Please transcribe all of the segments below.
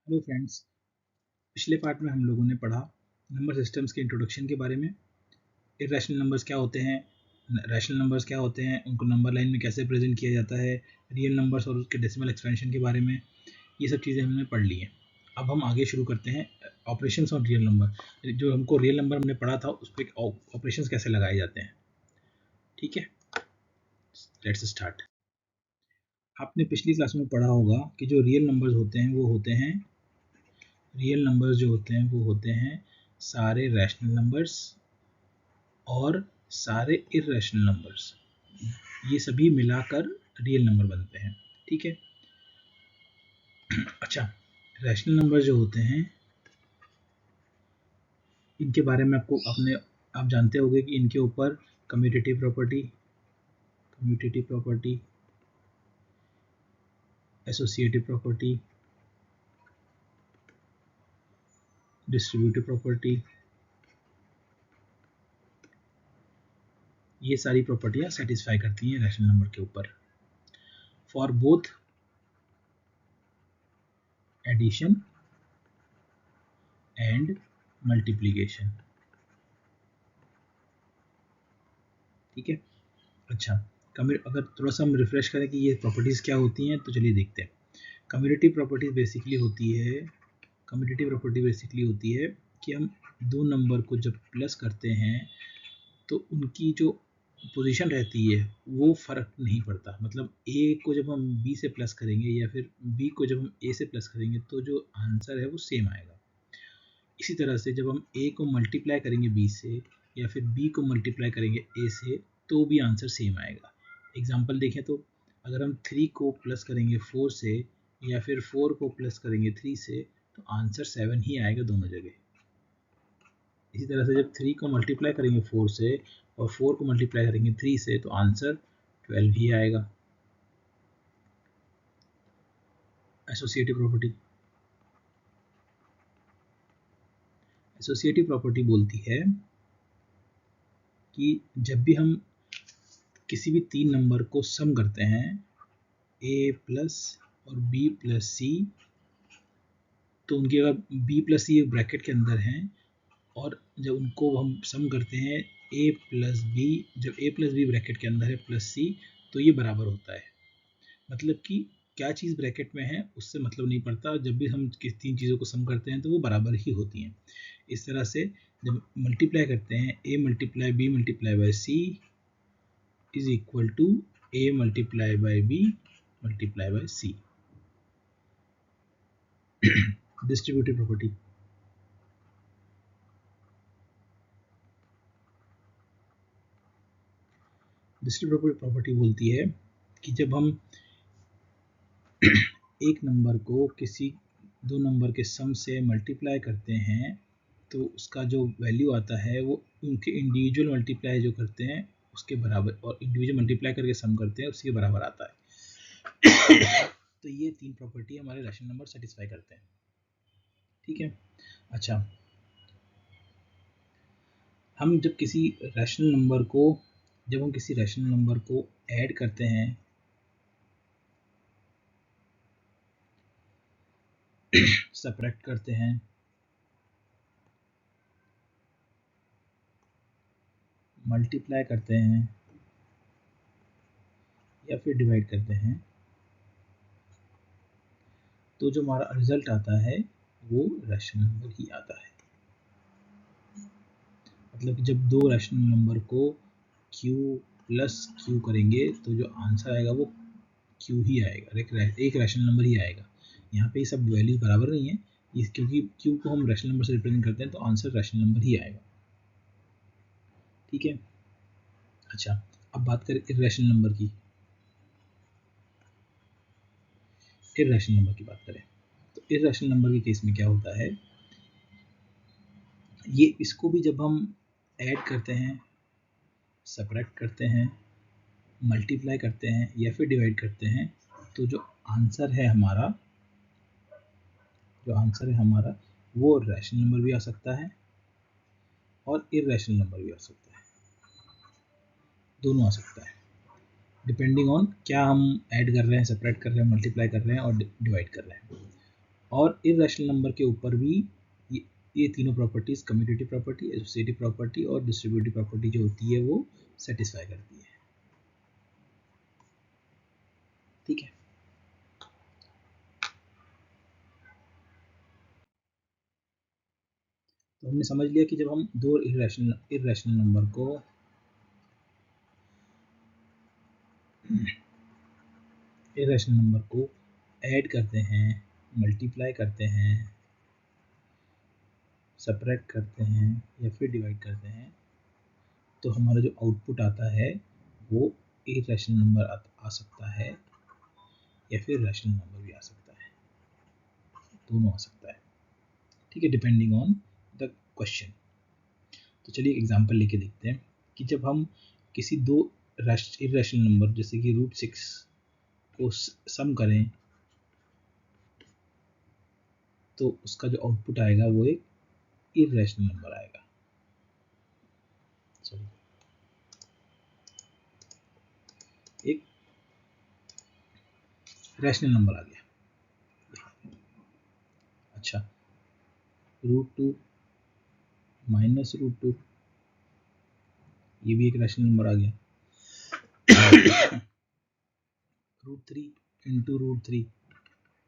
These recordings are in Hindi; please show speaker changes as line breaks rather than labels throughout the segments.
हेलो फ्रेंड्स, पिछले पार्ट में हम लोगों ने पढ़ा नंबर सिस्टम्स के इंट्रोडक्शन के बारे में। इरेशनल नंबर्स क्या होते हैं, रैशनल नंबर्स क्या होते हैं, उनको नंबर लाइन में कैसे प्रेजेंट किया जाता है, रियल नंबर्स और उसके डेसिमल एक्सपेंशन के बारे में। ये सब चीज़ें हमने पढ़ ली हैं। अब हम आगे शुरू करते हैं ऑपरेशंस ऑन रियल नंबर। जो हमको रियल नंबर हमने पढ़ा था उस पर ऑपरेशंस कैसे लगाए जाते हैं। ठीक है, लेट्स स्टार्ट। आपने पिछली क्लास में पढ़ा होगा कि जो रियल नंबर्स होते हैं वो होते हैं, रियल नंबर्स जो होते हैं वो होते हैं सारे रैशनल नंबर्स और सारे इर्रेशनल नंबर्स, ये सभी मिलाकर रियल नंबर बनते हैं। ठीक है। अच्छा, रैशनल नंबर जो होते हैं इनके बारे में आप जानते होंगे कि इनके ऊपर commutative property, associative property, distributive property, ये सारी प्रॉपर्टियां सेटिस्फाई करती हैं रैशनल नंबर के ऊपर for both addition and multiplication. ठीक है। अच्छा, अगर थोड़ा सा हम रिफ्रेश करें कि ये प्रॉपर्टीज़ क्या होती हैं तो चलिए देखते हैं। कम्यूटेटिव प्रॉपर्टी बेसिकली होती है कि हम दो नंबर को जब प्लस करते हैं तो उनकी जो पोजीशन रहती है वो फ़र्क नहीं पड़ता। मतलब ए को जब हम बी से प्लस करेंगे या फिर बी को जब हम ए से प्लस करेंगे तो जो आंसर है वो सेम आएगा। इसी तरह से जब हम ए को मल्टीप्लाई करेंगे बी से या फिर बी को मल्टीप्लाई करेंगे ए से तो भी आंसर सेम आएगा। एग्जाम्पल देखें तो अगर हम 3 को प्लस करेंगे 4 से या फिर 4 को प्लस करेंगे 3 से तो आंसर 7 ही आएगा दोनों जगह। इसी तरह से जब 3 को मल्टीप्लाई करेंगे 4 से और 4 को मल्टीप्लाई करेंगे 3 से तो आंसर 12 ही आएगा। एसोसिएटिव प्रॉपर्टी बोलती है कि जब भी हम किसी भी तीन नंबर को सम करते हैं ए प्लस और बी प्लस सी, तो उनकी अगर बी प्लस सी ब्रैकेट के अंदर हैं और जब उनको हम सम करते हैं ए प्लस बी, जब ए प्लस बी ब्रैकेट के अंदर है प्लस सी तो ये बराबर होता है। मतलब कि क्या चीज़ ब्रैकेट में है उससे मतलब नहीं पड़ता, जब भी हम किस तीन चीज़ों को सम करते हैं तो वो बराबर ही होती हैं। इस तरह से जब मल्टीप्लाई करते हैं A multiply B multiply by C is equal to A multiply by B multiply by C. Distributive property बोलती है कि जब हम एक नंबर को किसी दो नंबर के सम से मल्टीप्लाई करते हैं तो उसका जो वैल्यू आता है वो उनके इंडिविजुअल मल्टीप्लाई जो करते हैं उसके बराबर, और इंडिविजुअल मल्टीप्लाई करके सम करते हैं उसके बराबर आता है। तो ये तीन प्रॉपर्टी हमारे रैशनल नंबर सेटिस्फाई करते हैं। ठीक है। अच्छा, हम जब किसी रैशनल नंबर को ऐड करते हैं सब्ट्रैक्ट करते हैं, मल्टीप्लाई करते हैं या फिर डिवाइड करते हैं तो जो हमारा रिजल्ट आता है वो रैशनल नंबर ही आता है। मतलब कि जब दो रैशनल नंबर को q प्लस q करेंगे तो जो आंसर आएगा वो q ही आएगा, एक रैशनल नंबर ही आएगा। यहाँ पे सब वैल्यूज बराबर नहीं है क्योंकि q को हम रैशनल नंबर से रिप्रेजेंट करते हैं तो आंसर रैशनल नंबर ही आएगा। ठीक है। अच्छा, अब बात करें इर्रेशनल नंबर की। इर्रेशनल नंबर की बात करें तो इर्रेशनल नंबर के केस में क्या होता है, ये इसको भी जब हम ऐड करते हैं, सब्ट्रैक्ट करते हैं, मल्टीप्लाई करते हैं या फिर डिवाइड करते हैं तो जो आंसर है हमारा वो रैशनल नंबर भी आ सकता है और इर्रेशनल नंबर भी आ सकता है, दोनों आ सकता है डिपेंडिंग ऑन क्या हम ऐड कर रहे हैं, सेपरेट कर रहे हैं, मल्टीप्लाई कर रहे हैं और डिवाइड कर रहे हैं। और इर्रेशनल नंबर के ऊपर भी ये तीनों properties, commutative property, associative property और डिस्ट्रीब्यूटिव प्रॉपर्टी जो होती है वो सेटिस्फाई करती है। ठीक है, तो हमने समझ लिया कि जब हम दो इर्रेशनल नंबर को ऐड करते हैं, मल्टीप्लाई करते हैं, सब्ट्रैक्ट करते हैं या फिर डिवाइड करते हैं, तो हमारा जो आउटपुट आता है वो इर्रेशनल नंबर आ सकता है या फिर रैशनल नंबर भी आ सकता है, दोनों आ सकता है। ठीक है, डिपेंडिंग ऑन द क्वेश्चन। तो चलिए एग्जांपल लेके देखते हैं कि जब हम किसी दो इर्रेशनल नंबर जैसे कि √6 को सम करें तो उसका जो आउटपुट आएगा वो एक इर्रेशनल नंबर आएगा। सॉरी, एक रैशनल नंबर आ गया। अच्छा, √2 माइनस √2 ये भी एक रैशनल नंबर आ गया। √3 इंटू √3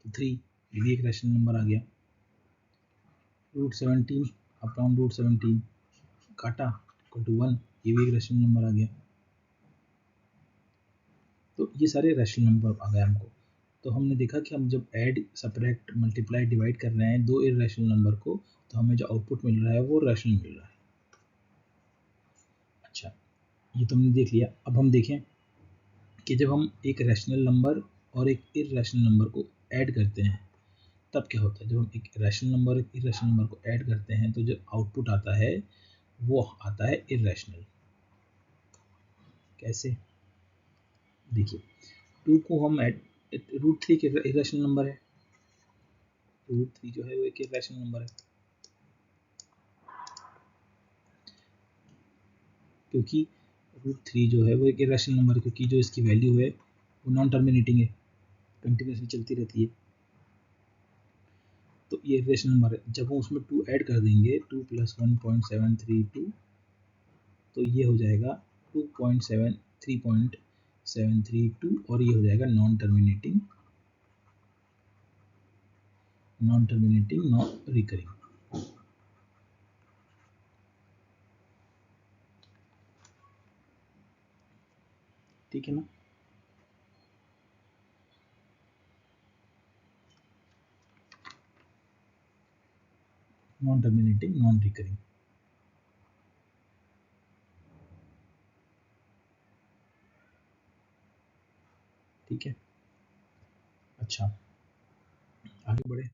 तो 3 ये भी एक रैशनल नंबर आ गया। √17 अपॉन √17 काटा इक्वल टू 1 ये भी एक रैशनल नंबर आ गया। तो ये सारे रैशनल नंबर आ गए हमको। तो हमने देखा कि हम जब ऐड, सब्ट्रैक्ट, मल्टीप्लाई, डिवाइड कर रहे हैं दो इर्रेशनल नंबर को, तो हमें जो आउटपुट मिल रहा है वो रैशनल मिल रहा है। अच्छा, ये तो हमने देख लिया। अब हम देखें कि जब हम एक रैशनल नंबर और एक इर्रेशनल नंबर को ऐड करते हैं तब क्या होता है। जब हम एक रैशनल नंबर और एक इर्रेशनल नंबर को ऐड करते हैं तो जो आउटपुट आता है वो आता है इर्रेशनल। कैसे, देखिए 2 को हम ऐड, √3 के इर्रेशनल नंबर है, √3 जो है वो एक इर्रेशनल नंबर है क्योंकि √3 जो है वो एक इर्रेशनल नंबर है क्योंकि जो इसकी वैल्यू है वो नॉन टर्मिनेटिंग है, कंटिन्यूसली चलती रहती है, तो ये इर्रेशनल नंबर है। जब हम उसमें 2 ऐड कर देंगे, 2 + 1.732 तो ये हो जाएगा 3.732 और ये हो जाएगा नॉन टर्मिनेटिंग, नॉन रिकरिंग। ठीक है ना। Non terminating, non recurring. ठीक है, अच्छा आगे बढ़े।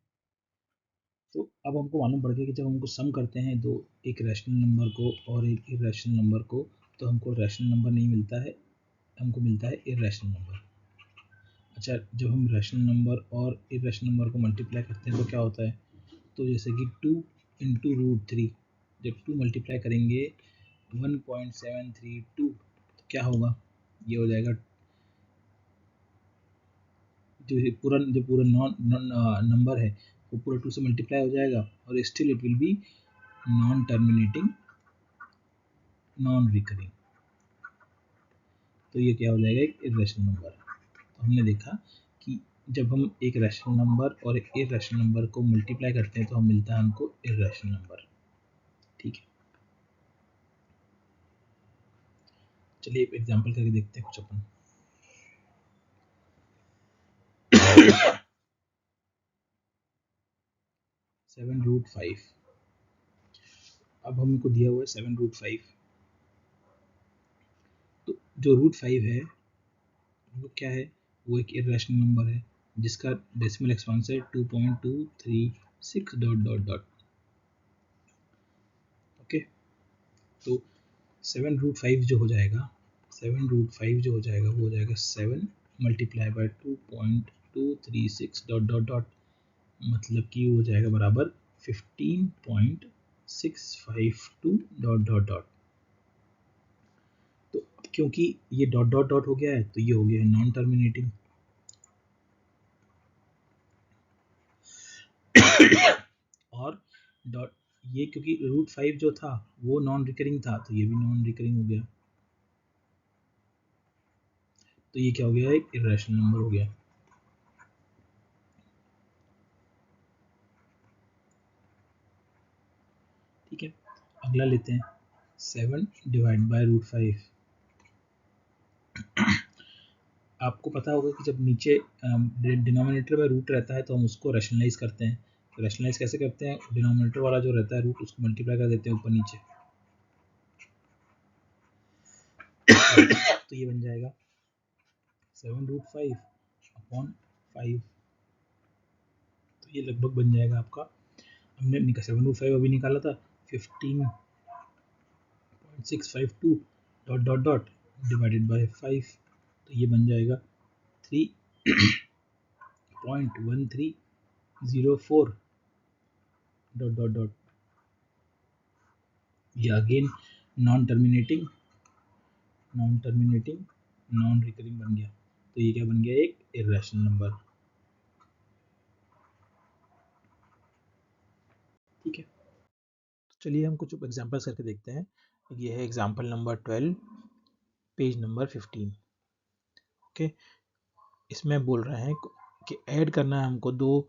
तो अब हमको मालूम पड़ गया कि जब हमको सम करते हैं दो, एक रैशनल नंबर को और एक इर्रेशनल नंबर को, तो हमको रैशनल नंबर नहीं मिलता है, हमको मिलता है इर्रेशनल नंबर। अच्छा, जब हम रैशनल नंबर और इर्रेशनल नंबर को मल्टीप्लाई करते हैं तो क्या होता है, तो जैसे कि 2 इंटू √3, जब 2 मल्टीप्लाई करेंगे 1.732 तो क्या होगा, ये हो जाएगा जो पूरा नॉन नंबर है वो पूरा 2 से मल्टीप्लाई हो जाएगा और still it will be non terminating, non recurring. तो ये क्या हो जाएगा, एक इर्रेशनल नंबर। तो हमने देखा कि जब हम एक रैशनल नंबर और एक इर्रेशनल नंबर को मल्टीप्लाई करते हैं तो हम मिलता है हमको इर्रेशनल नंबर। ठीक है, चलिए एक एग्जांपल करके देखते हैं कुछ अपन। 7√5, अब हमको दिया हुआ है 7√5, तो जो √5 है वो क्या है, वो एक इर्रेशनल नंबर है जिसका डेसिमल एक्सपांस है 2.236 डॉट डॉट डॉट। ओके, तो 7√5 जो हो जाएगा, 7√5 जो हो जाएगा वो हो जाएगा 7 multiply by 2.236 dot dot dot, मतलब कि वो हो जाएगा बराबर 15.652 डॉट डॉट डॉट। तो क्योंकि ये डॉट डॉट डॉट हो गया है तो ये हो गया है नॉन टर्मिनेटिंग। और डॉट ये क्योंकि √5 जो था वो नॉन रिकरिंग था तो ये भी नॉन रिकरिंग हो गया, तो ये क्या हो गया, एक इरेशनल नंबर हो गया। ठीक है, अगला लेते हैं 7 डिवाइड बाय √5। आपको पता होगा कि जब नीचे डिनोमिनेटर में रूट रहता है तो हम उसको रैशनलाइज करते हैं। तो रैशनलाइज कैसे करते हैं, डिनोमिनेटर वाला जो रहता है रूट उसको मल्टीप्लाई कर देते हैं ऊपर नीचे। तो ये बन जाएगा 7√5 अपॉन 5। तो ये लगभग बन जाएगा आपका, हमने 7√5 अभी निकाला था 15.652 dot dot dot divided by 5। तो ये बन जाएगा 3.1304 डॉट डॉट डॉट। ये again non terminating non recurring बन गया। तो ये क्या बन गया, एक इरेशनल नंबर। ठीक है, तो चलिए हम कुछ एग्जांपल्स करके देखते हैं। ये है example number 12, page number 15। Okay, इसमें बोल रहे हैं कि ऐड करना है हमको दो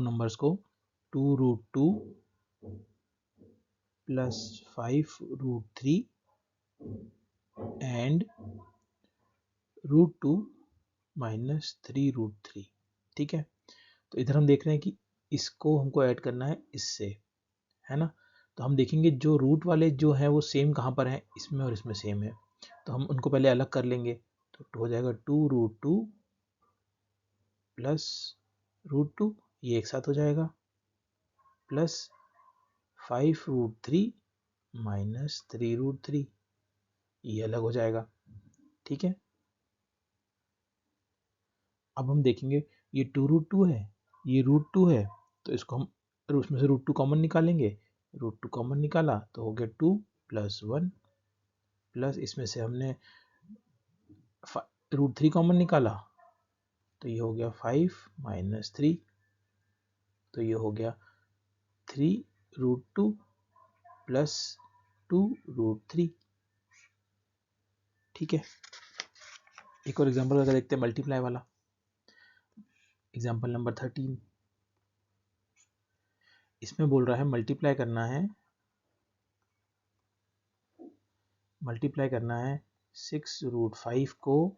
नंबर्स को, 2√2 प्लस 5√3 एंड √2 माइनस 3√3। ठीक है, तो इधर हम देख रहे हैं कि इसको हमको ऐड करना है इससे, है ना। तो हम देखेंगे जो रूट वाले जो है वो सेम कहाँ पर हैं, इसमें और इसमें सेम है, तो हम उनको पहले अलग कर लेंगे। तो हो जाएगा 2√2 प्लस √2, ये एक साथ हो जाएगा, प्लस 5√3 माइनस 3√3, ये अलग हो जाएगा। ठीक है, अब हम देखेंगे ये 2√2 है, ये √2 है, तो इसको हम उसमें से √2 कॉमन निकालेंगे। √2 कॉमन निकाला तो हो गया 2 + 1, प्लस इसमें से हमने √3 कॉमन निकाला तो ये हो गया 5 - 3, तो ये हो गया 3√2 प्लस 2√3। ठीक है, एक और एग्जांपल करके देखते हैं मल्टीप्लाई वाला, एग्जांपल नंबर 13। इसमें बोल रहा है मल्टीप्लाई करना है 6√5 को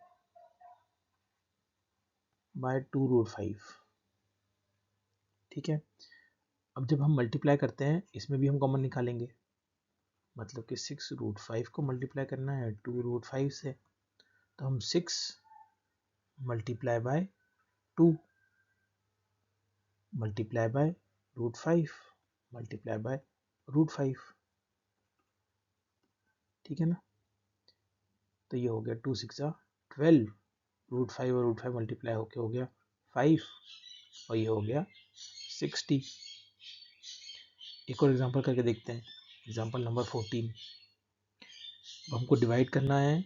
बाय 2√5। ठीक है, अब जब हम मल्टीप्लाई करते हैं इसमें भी हम कॉमन निकालेंगे, मतलब कि 6√5 को मल्टीप्लाई करना है 2√5 से, तो हम 6 multiply by 2 multiply by √5 multiply by √5। ठीक है ना, तो ये हो गया 2 6 12, √5 और √5 मल्टीप्लाई होके हो गया 5, और ये हो गया 60। एक और एग्जांपल करके देखते हैं, एग्जांपल नंबर 14। हमको डिवाइड करना है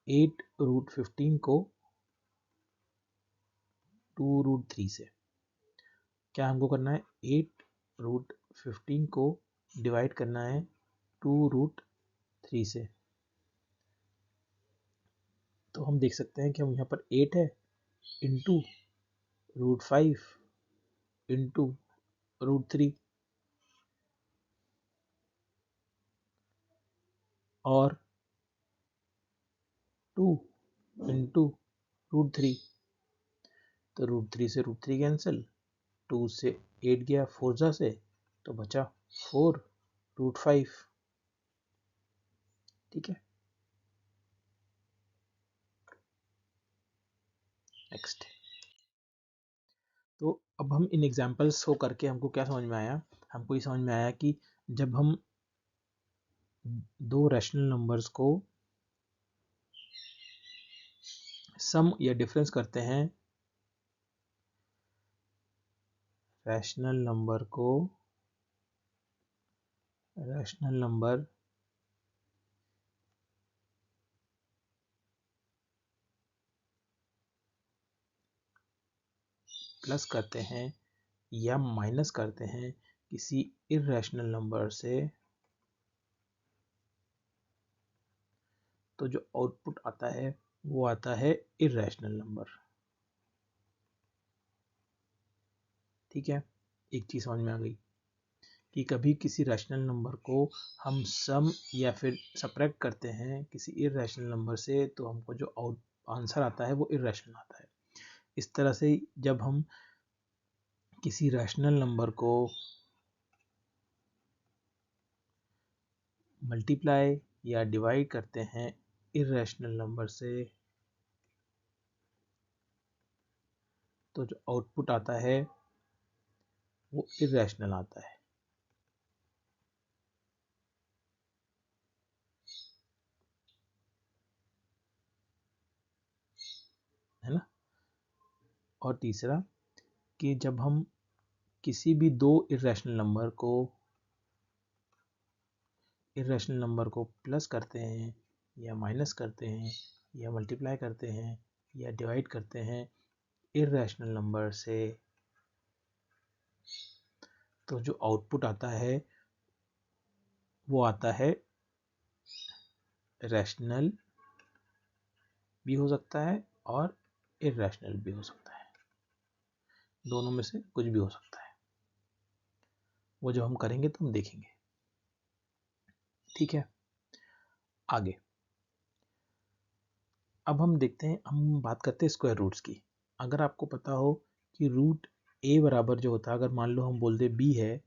8√15 को 2√3 से। क्या हमको करना है, 8√15 को डिवाइड करना है 2√3 से। तो हम देख सकते हैं कि हम यहाँ पर 8 है इंटू √5 इंटू √3 और 2 इंटू √3। तो √3 से √3 कैंसिल, 2 से 8 गया 4 जा से, तो बचा 4√5। ठीक है, नेक्स्ट। तो अब हम इन एग्जांपल्स को करके हमको क्या समझ में आया, हमको ये समझ में आया कि जब हम दो रैशनल नंबर्स को सम या डिफरेंस करते हैं, रैशनल नंबर प्लस करते हैं या माइनस करते हैं किसी इर्रेशनल नंबर से, तो जो आउटपुट आता है वो आता है इर्रेशनल नंबर। ठीक है, एक चीज समझ में आ गई कि कभी किसी रैशनल नंबर को हम सम या फिर सब्ट्रैक्ट करते हैं किसी इर्रेशनल नंबर से, तो हमको जो आंसर आता है वो इर्रेशनल आता है। इस तरह से जब हम किसी रैशनल नंबर को मल्टीप्लाई या डिवाइड करते हैं इर्रेशनल नंबर से, तो जो आउटपुट आता है वो इर्रेशनल आता है ना। और तीसरा कि जब हम किसी भी दो इर्रेशनल नंबर को प्लस करते हैं या माइनस करते हैं या मल्टीप्लाई करते हैं या डिवाइड करते हैं इर्रेशनल नंबर से, तो जो आउटपुट आता है वो आता है रैशनल भी हो सकता है और इर्रेशनल भी हो सकता है, दोनों में से कुछ भी हो सकता है। वो जब हम करेंगे तो हम देखेंगे। ठीक है, आगे अब हम देखते हैं, हम बात करते हैं स्क्वायर रूट्स की। अगर आपको पता हो कि रूट ए बराबर जो होता है, अगर मान लो हम बोल दे बी है,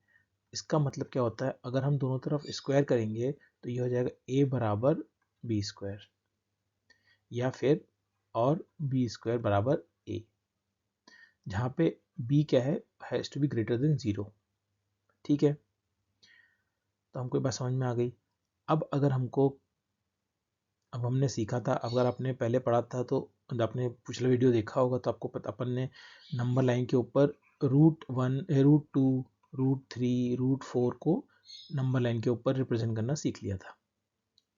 इसका मतलब क्या होता है, अगर हम दोनों तरफ स्क्वायर करेंगे तो ये हो जाएगा ए बराबर बी स्क्वायर, या फिर और बी स्क्वायर बराबर ए, जहाँ पे बी क्या है, has to be greater than 0। ठीक है, तो हमको ये बात समझ में आ गई। अब हमने सीखा था, अगर आपने पहले पढ़ा था तो आपने पिछला वीडियो देखा होगा तो आपको पता, अपन ने नंबर लाइन के ऊपर √1, √2, √3, √4 को नंबर लाइन के ऊपर रिप्रेजेंट करना सीख लिया था।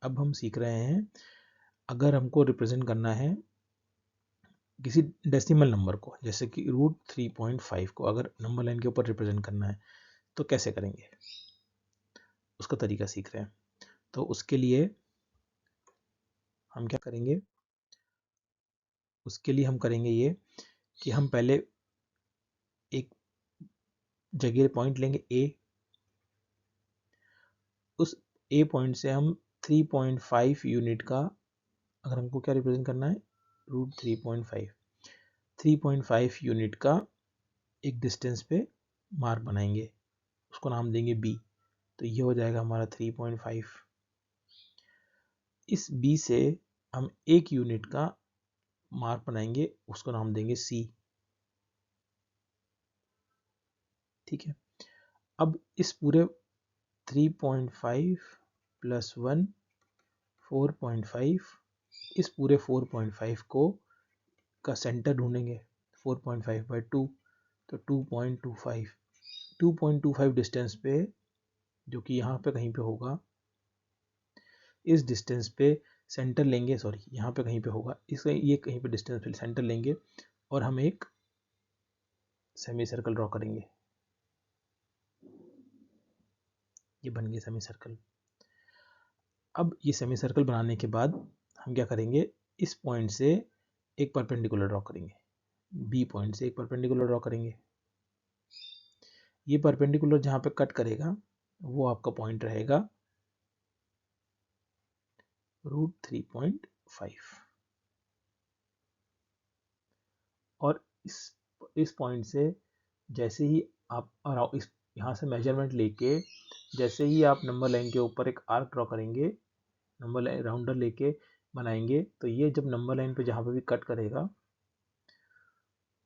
अब हम सीख रहे हैं, अगर हमको रिप्रेजेंट करना है किसी डेसिमल नंबर को, जैसे कि √3.5 को अगर नंबर लाइन के ऊपर रिप्रेजेंट करना है तो कैसे करेंगे, उसका तरीका सीख रहे हैं। तो उसके लिए हम क्या करेंगे, उसके लिए हम करेंगे ये कि हम पहले एक जगह पॉइंट लेंगे ए, उस ए पॉइंट से हम 3.5 यूनिट का, अगर हमको क्या रिप्रेजेंट करना है, √3.5 यूनिट का एक डिस्टेंस पे मार्क बनाएंगे, उसको नाम देंगे बी। तो ये हो जाएगा हमारा 3.5। इस बी से हम 1 यूनिट का मार्क बनाएंगे, उसको नाम देंगे सी। ठीक है, अब इस पूरे 3.5 + 1 4.5, इस पूरे 4.5 को का सेंटर ढूंढेंगे, 4.5/2 तो 2.25 डिस्टेंस पे, जो कि यहाँ पे कहीं पे होगा, इस डिस्टेंस पे सेंटर लेंगे, सॉरी यहाँ पे कहीं पे होगा, इसे ये कहीं पे डिस्टेंस पे सेंटर लेंगे और हम एक सेमी सर्कल ड्रॉ करेंगे। ये बन गया सेमी सर्कल। अब ये सेमी सर्कल बनाने के बाद हम क्या करेंगे, इस पॉइंट से एक परपेंडिकुलर ड्रॉ करेंगे, बी पॉइंट से एक परपेंडिकुलर ड्रॉ करेंगे। ये परपेंडिकुलर जहाँ पे कट करेगा वो आपका पॉइंट रहेगा √3.5, और इस पॉइंट से जैसे ही आप इस यहाँ से मेजरमेंट लेके जैसे ही आप नंबर लाइन के ऊपर एक आर्क ड्रॉ करेंगे, नंबर लाइन राउंडर लेके बनाएंगे, तो ये जब नंबर लाइन पे जहाँ पे भी कट करेगा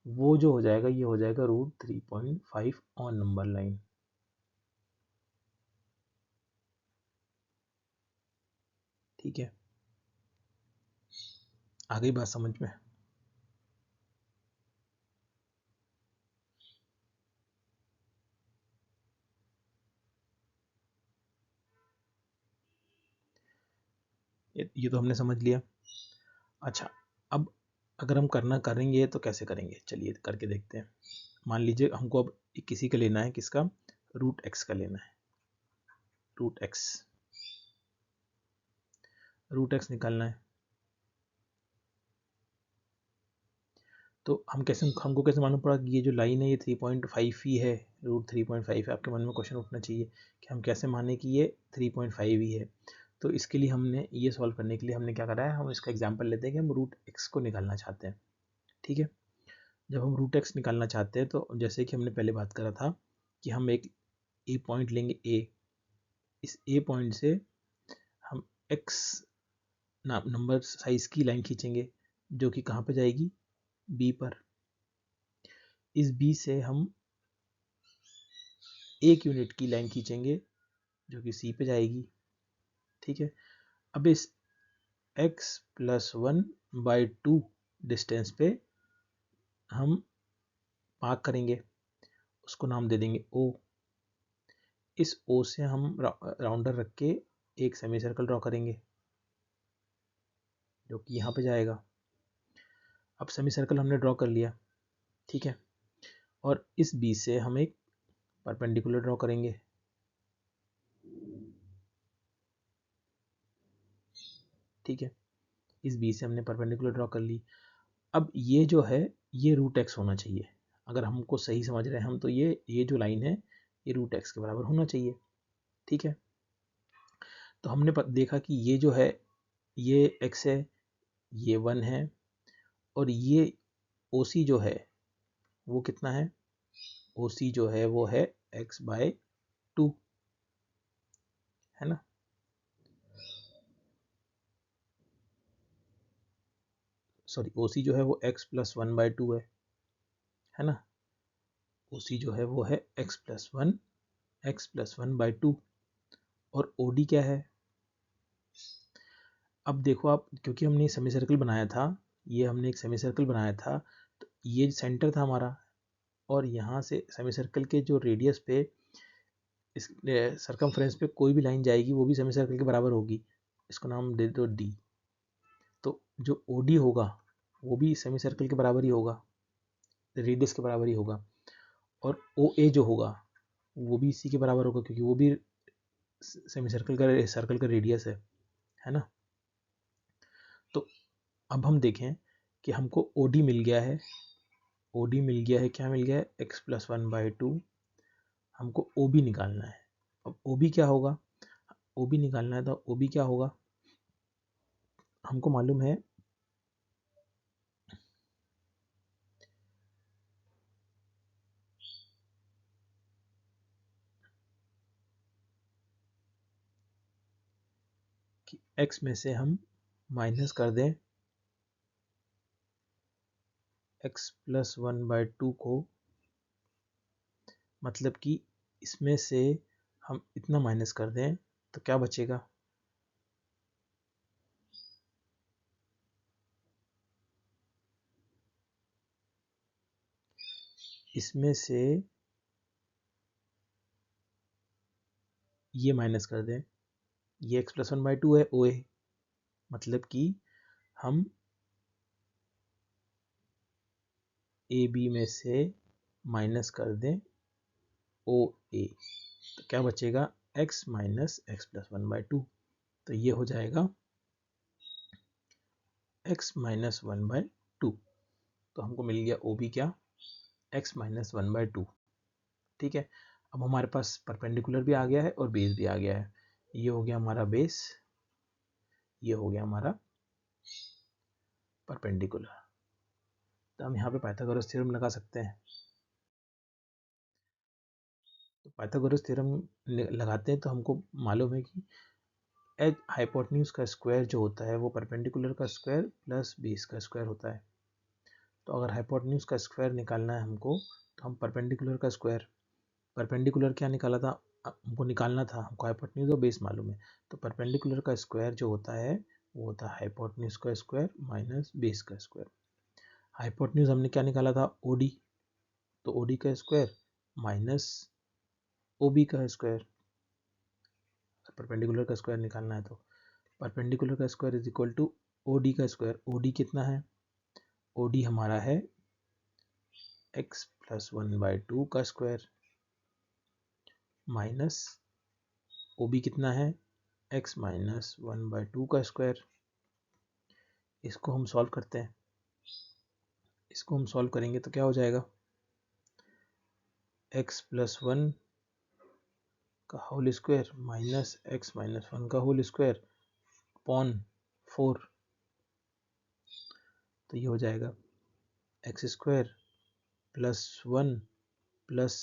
वो जो हो जाएगा, ये हो जाएगा √3.5 ऑन नंबर लाइन। ठीक है, आ गई बात समझ में। ये तो हमने समझ लिया। अच्छा, अब अगर हम करेंगे तो कैसे करेंगे, चलिए करके देखते हैं। मान लीजिए हमको अब किसी का लेना है, किसका, रूट एक्स का लेना है। रूट एक्स निकालना है। तो हमको कैसे मालूम पड़ा कि ये जो लाइन है ये 3.5 ही है, रूट 3.5 है। आपके मन में क्वेश्चन उठना चाहिए कि हम कैसे माने कि ये 3.5 ही है। तो इसके लिए हमने ये सॉल्व करने के लिए हमने क्या करा है, हम इसका एग्जांपल लेते हैं कि हम रूट एक्स को निकालना चाहते हैं। ठीक है, जब हम रूट एक्स निकालना चाहते हैं तो जैसे कि हमने पहले बात करा था कि हम एक ए पॉइंट लेंगे, ए, इस ए पॉइंट से हम एक्स नंबर साइज की लाइन खींचेंगे जो कि कहाँ पे जाएगी, बी पर। इस बी से हम एक यूनिट की लाइन खींचेंगे जो कि सी पे जाएगी। ठीक है, अब इस x+1/2 डिस्टेंस पे हम मार्क करेंगे, उसको नाम दे देंगे O। इस O से हम राउंडर रख के एक सेमी सर्कल ड्रॉ करेंगे जो कि यहाँ पे जाएगा। अब सेमी सर्कल हमने ड्रॉ कर लिया, ठीक है, और इस B से हम एक परपेंडिकुलर ड्रॉ करेंगे। ठीक है, इस B से हमने परपेंडिकुलर ड्रॉ कर ली। अब ये जो है ये रूट एक्स होना चाहिए। अगर हमको सही समझ रहे हैं हम तो ये जो लाइन है ये रूट एक्स के बराबर होना चाहिए। ठीक है, तो हमने देखा कि ये जो है ये x है, ये 1 है, और ये OC जो है वो कितना है, OC जो है वो है x/2, है ना। सॉरी, OC जो है वो x+1/2 है ना। OC जो है वो है x+1/2, और OD क्या है। अब देखो आप, क्योंकि हमने सेमी सर्कल बनाया था, ये हमने एक सेमी सर्कल बनाया था, तो ये सेंटर था हमारा, और यहाँ से सेमी सर्कल के जो रेडियस पे, इस सरकमफ्रेंस पे कोई भी लाइन जाएगी वो भी सेमी सर्कल के बराबर होगी। इसको नाम दे दो D। तो जो OD होगा वो भी सेमी सर्कल के बराबर ही होगा, रेडियस के बराबर ही होगा, और OA जो होगा वो भी इसी के बराबर होगा क्योंकि वो भी सेमी सर्कल का रेडियस है ना। तो अब हम देखें कि हमको OD मिल गया है। OD मिल गया है, क्या मिल गया है, x+1/2। हमको OB निकालना है। अब OB क्या होगा, OB निकालना है तो OB क्या होगा, हमको मालूम है कि x में से हम माइनस कर दें x+1/2 को, मतलब कि इसमें से हम इतना माइनस कर दें तो क्या बचेगा, इसमें से ये माइनस कर दें, ये x+1/2 है OA, मतलब कि हम AB में से माइनस कर दें OA, तो क्या बचेगा, x माइनस x+1/2। तो ये हो जाएगा x-1/2। तो हमको मिल गया OB क्या, x-1/2। ठीक है, अब हमारे पास परपेंडिकुलर भी आ गया है और बेस भी आ गया है। ये हो गया हमारा बेस, ये हो गया हमारा परपेंडिकुलर। तो हम यहाँ पे पाइथागोरस थ्योरम लगा सकते हैं। तो पाइथागोरस थ्योरम लगाते हैं तो हमको मालूम है कि एज हाइपोटेन्यूज का स्क्वायर जो होता है वो परपेंडिकुलर का स्क्वायर प्लस बेस का स्क्वायर होता है। तो अगर हाइपोटेन्यूज का स्क्वायर निकालना है हमको, तो हम परपेंडिकुलर का स्क्वायर, परपेंडिकुलर क्या निकाला था, हमको निकालना था, हमको हाइपोटेन्यूज और बेस मालूम है, तो परपेंडिकुलर का स्क्वायर जो होता है वो होता है हाइपोटेन्यूज का स्क्वायर माइनस बेस का स्क्वायर। हाइपोटेन्यूज हमने क्या निकाला था, OD, तो OD का स्क्वायर माइनस OB का स्क्वायर। परपेंडिकुलर का स्क्वायर निकालना है तो परपेंडिकुलर का square is equal to OD का स्क्वायर। OD कितना है, OD हमारा है x प्लस 1/2 का स्क्वायर माइनस OB कितना है x माइनस 1/2 का स्क्वायर। इसको हम सॉल्व करते हैं। इसको हम सॉल्व करेंगे तो क्या हो जाएगा, x प्लस 1 का whole square minus x minus 1 का होल स्क्वायर अपॉन 4। तो ये हो जाएगा x square plus 1 plus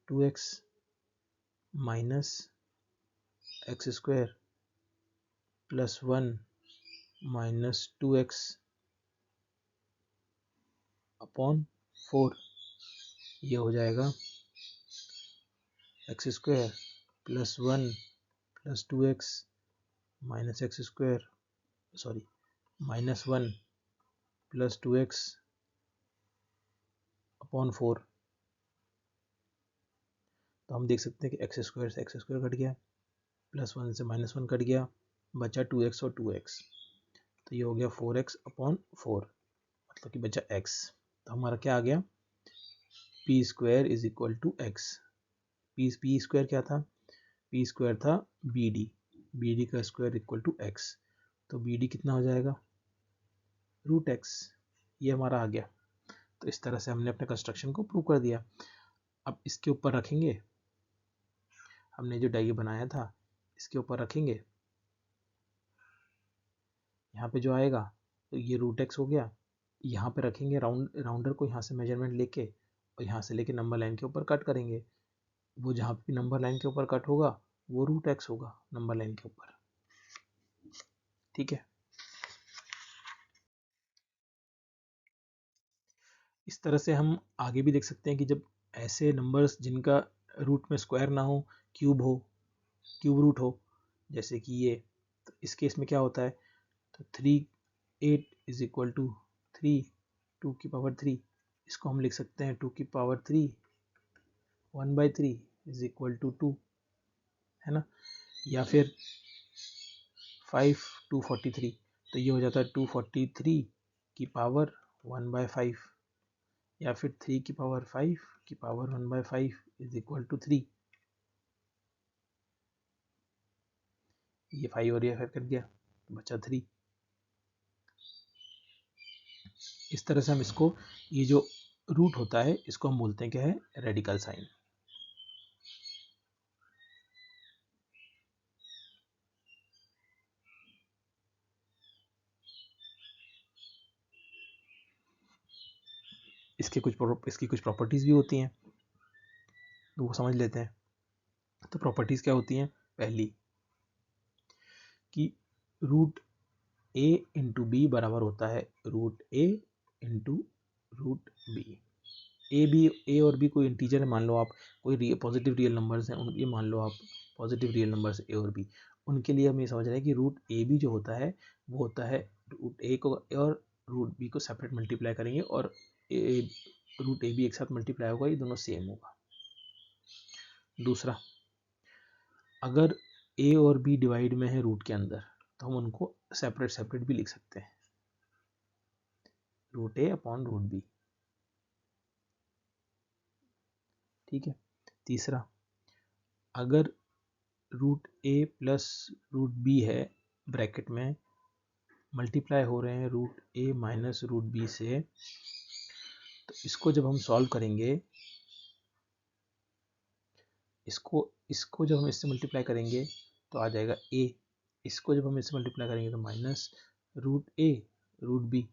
2x minus x square plus 1 minus 2x upon 4। ये हो जाएगा x square plus 1 plus 2x minus x square minus 1 plus 2x upon 4। तो हम देख सकते हैं कि एक्स स्क्वायर से एक्स स्क्वायर कट गया, प्लस 1 से माइनस 1 कट गया, बचा 2x और 2x। तो ये हो गया 4x अपॉन 4, मतलब कि बचा x। तो हमारा क्या आ गया, P square is equal to X. P square क्या था, पी स्क्वायर था बी डी का स्क्वायर इक्वल टू एक्स। तो बी डी कितना हो जाएगा, रूट एक्स। ये हमारा आ गया। तो इस तरह से हमने अपने कंस्ट्रक्शन को प्रूव कर दिया। अब इसके ऊपर रखेंगे, हमने जो डायग्राम बनाया था इसके ऊपर रखेंगे, यहाँ पे जो आएगा तो ये रूट एक्स हो गया। यहाँ पे रखेंगे राउंडर को, यहाँ से मेजरमेंट लेके और यहाँ से लेके नंबर लाइन के ऊपर कट करेंगे। वो जहाँ पे नंबर लाइन के ऊपर कट होगा वो रूट एक्स होगा नंबर लाइन के ऊपर। ठीक है, इस तरह से हम आगे भी देख सकते हैं कि जब ऐसे नंबर्स जिनका रूट में स्क्वायर ना हो, क्यूब रूट हो, जैसे कि ये, तो इस केस में क्या होता है, तो 3 8 इज इक्वल टू 3 2 की पावर 3। इसको हम लिख सकते हैं 2 की पावर 3 1/3 इज इक्वल टू 2, है ना। या फिर 5 243, तो ये हो जाता है 243 की पावर 1/5। या फिर 3 की पावर 5 की पावर 1/5 इज इक्वल टू 3। ये 5 और ये 5 कट गया, बचा 3। इस तरह से हम इसको, ये जो रूट होता है इसको हम बोलते हैं क्या है, रेडिकल साइन। इसकी कुछ प्रॉपर्टीज भी होती हैं, तो वो समझ लेते हैं। तो प्रॉपर्टीज क्या होती हैं, पहली कि रूट ए इंटू बी बराबर होता है root A into root B. ए और बी कोई इंटीजर है, मान लो आप, कोई पॉजिटिव रियल नंबर्स हैं, ये मान लो आप पॉजिटिव रियल नंबर्स ए और बी, उनके लिए हम ये समझ रहे हैं कि रूट ए बी जो होता है वो होता है रूट ए को और रूट बी को सेपरेट मल्टीप्लाई करेंगे और रूट ए बी एक साथ मल्टीप्लाई होगा, ये दोनों सेम होगा। दूसरा, अगर ए और बी डिवाइड में है रूट के अंदर तो हम उनको सेपरेट भी लिख सकते हैं, रूट ए अपॉन रूट बी। ठीक है। तीसरा, अगर root A plus root B है ब्रैकेट में, मल्टीप्लाई हो रहे हैं रूट ए माइनस रूट बी से, तो इसको जब हम सॉल्व करेंगे, इसको जब हम इससे मल्टीप्लाई करेंगे तो आ जाएगा ए। इसको जब हम इससे मल्टीप्लाई करेंगे तो माइनस रूट ए रूट बी,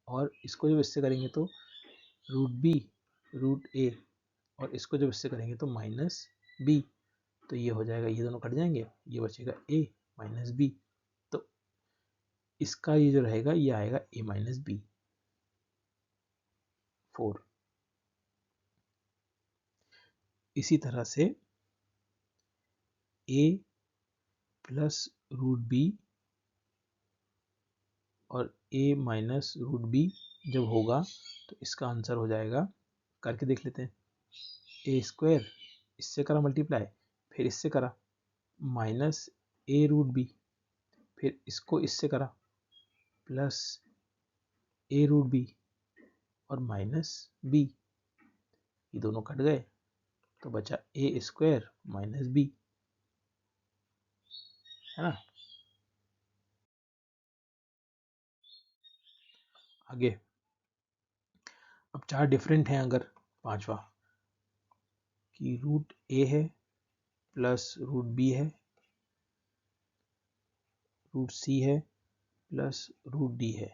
और इसको जब इससे करेंगे तो रूट बी रूट ए, और इसको जब इससे करेंगे तो माइनस बी। तो ये हो जाएगा, ये दोनों कट जाएंगे, ये बचेगा ए माइनस बी। तो इसका ये जो रहेगा ये आएगा ए माइनस बी 4। इसी तरह से ए प्लस रूट बी और ए माइनस रूट बी जब होगा तो इसका आंसर हो जाएगा, करके देख लेते हैं, ए स्क्वायर इससे करा मल्टीप्लाई, फिर इससे करा माइनस ए रूट बी, फिर इसको इससे करा प्लस ए रूट बी और माइनस बी, ये दोनों कट गए तो बचा ए स्क्वायर माइनस बी, है ना। आगे अब चार डिफरेंट हैं, अगर पांचवा कि रूट ए है प्लस रूट बी है, रूट सी है प्लस रूट डी है,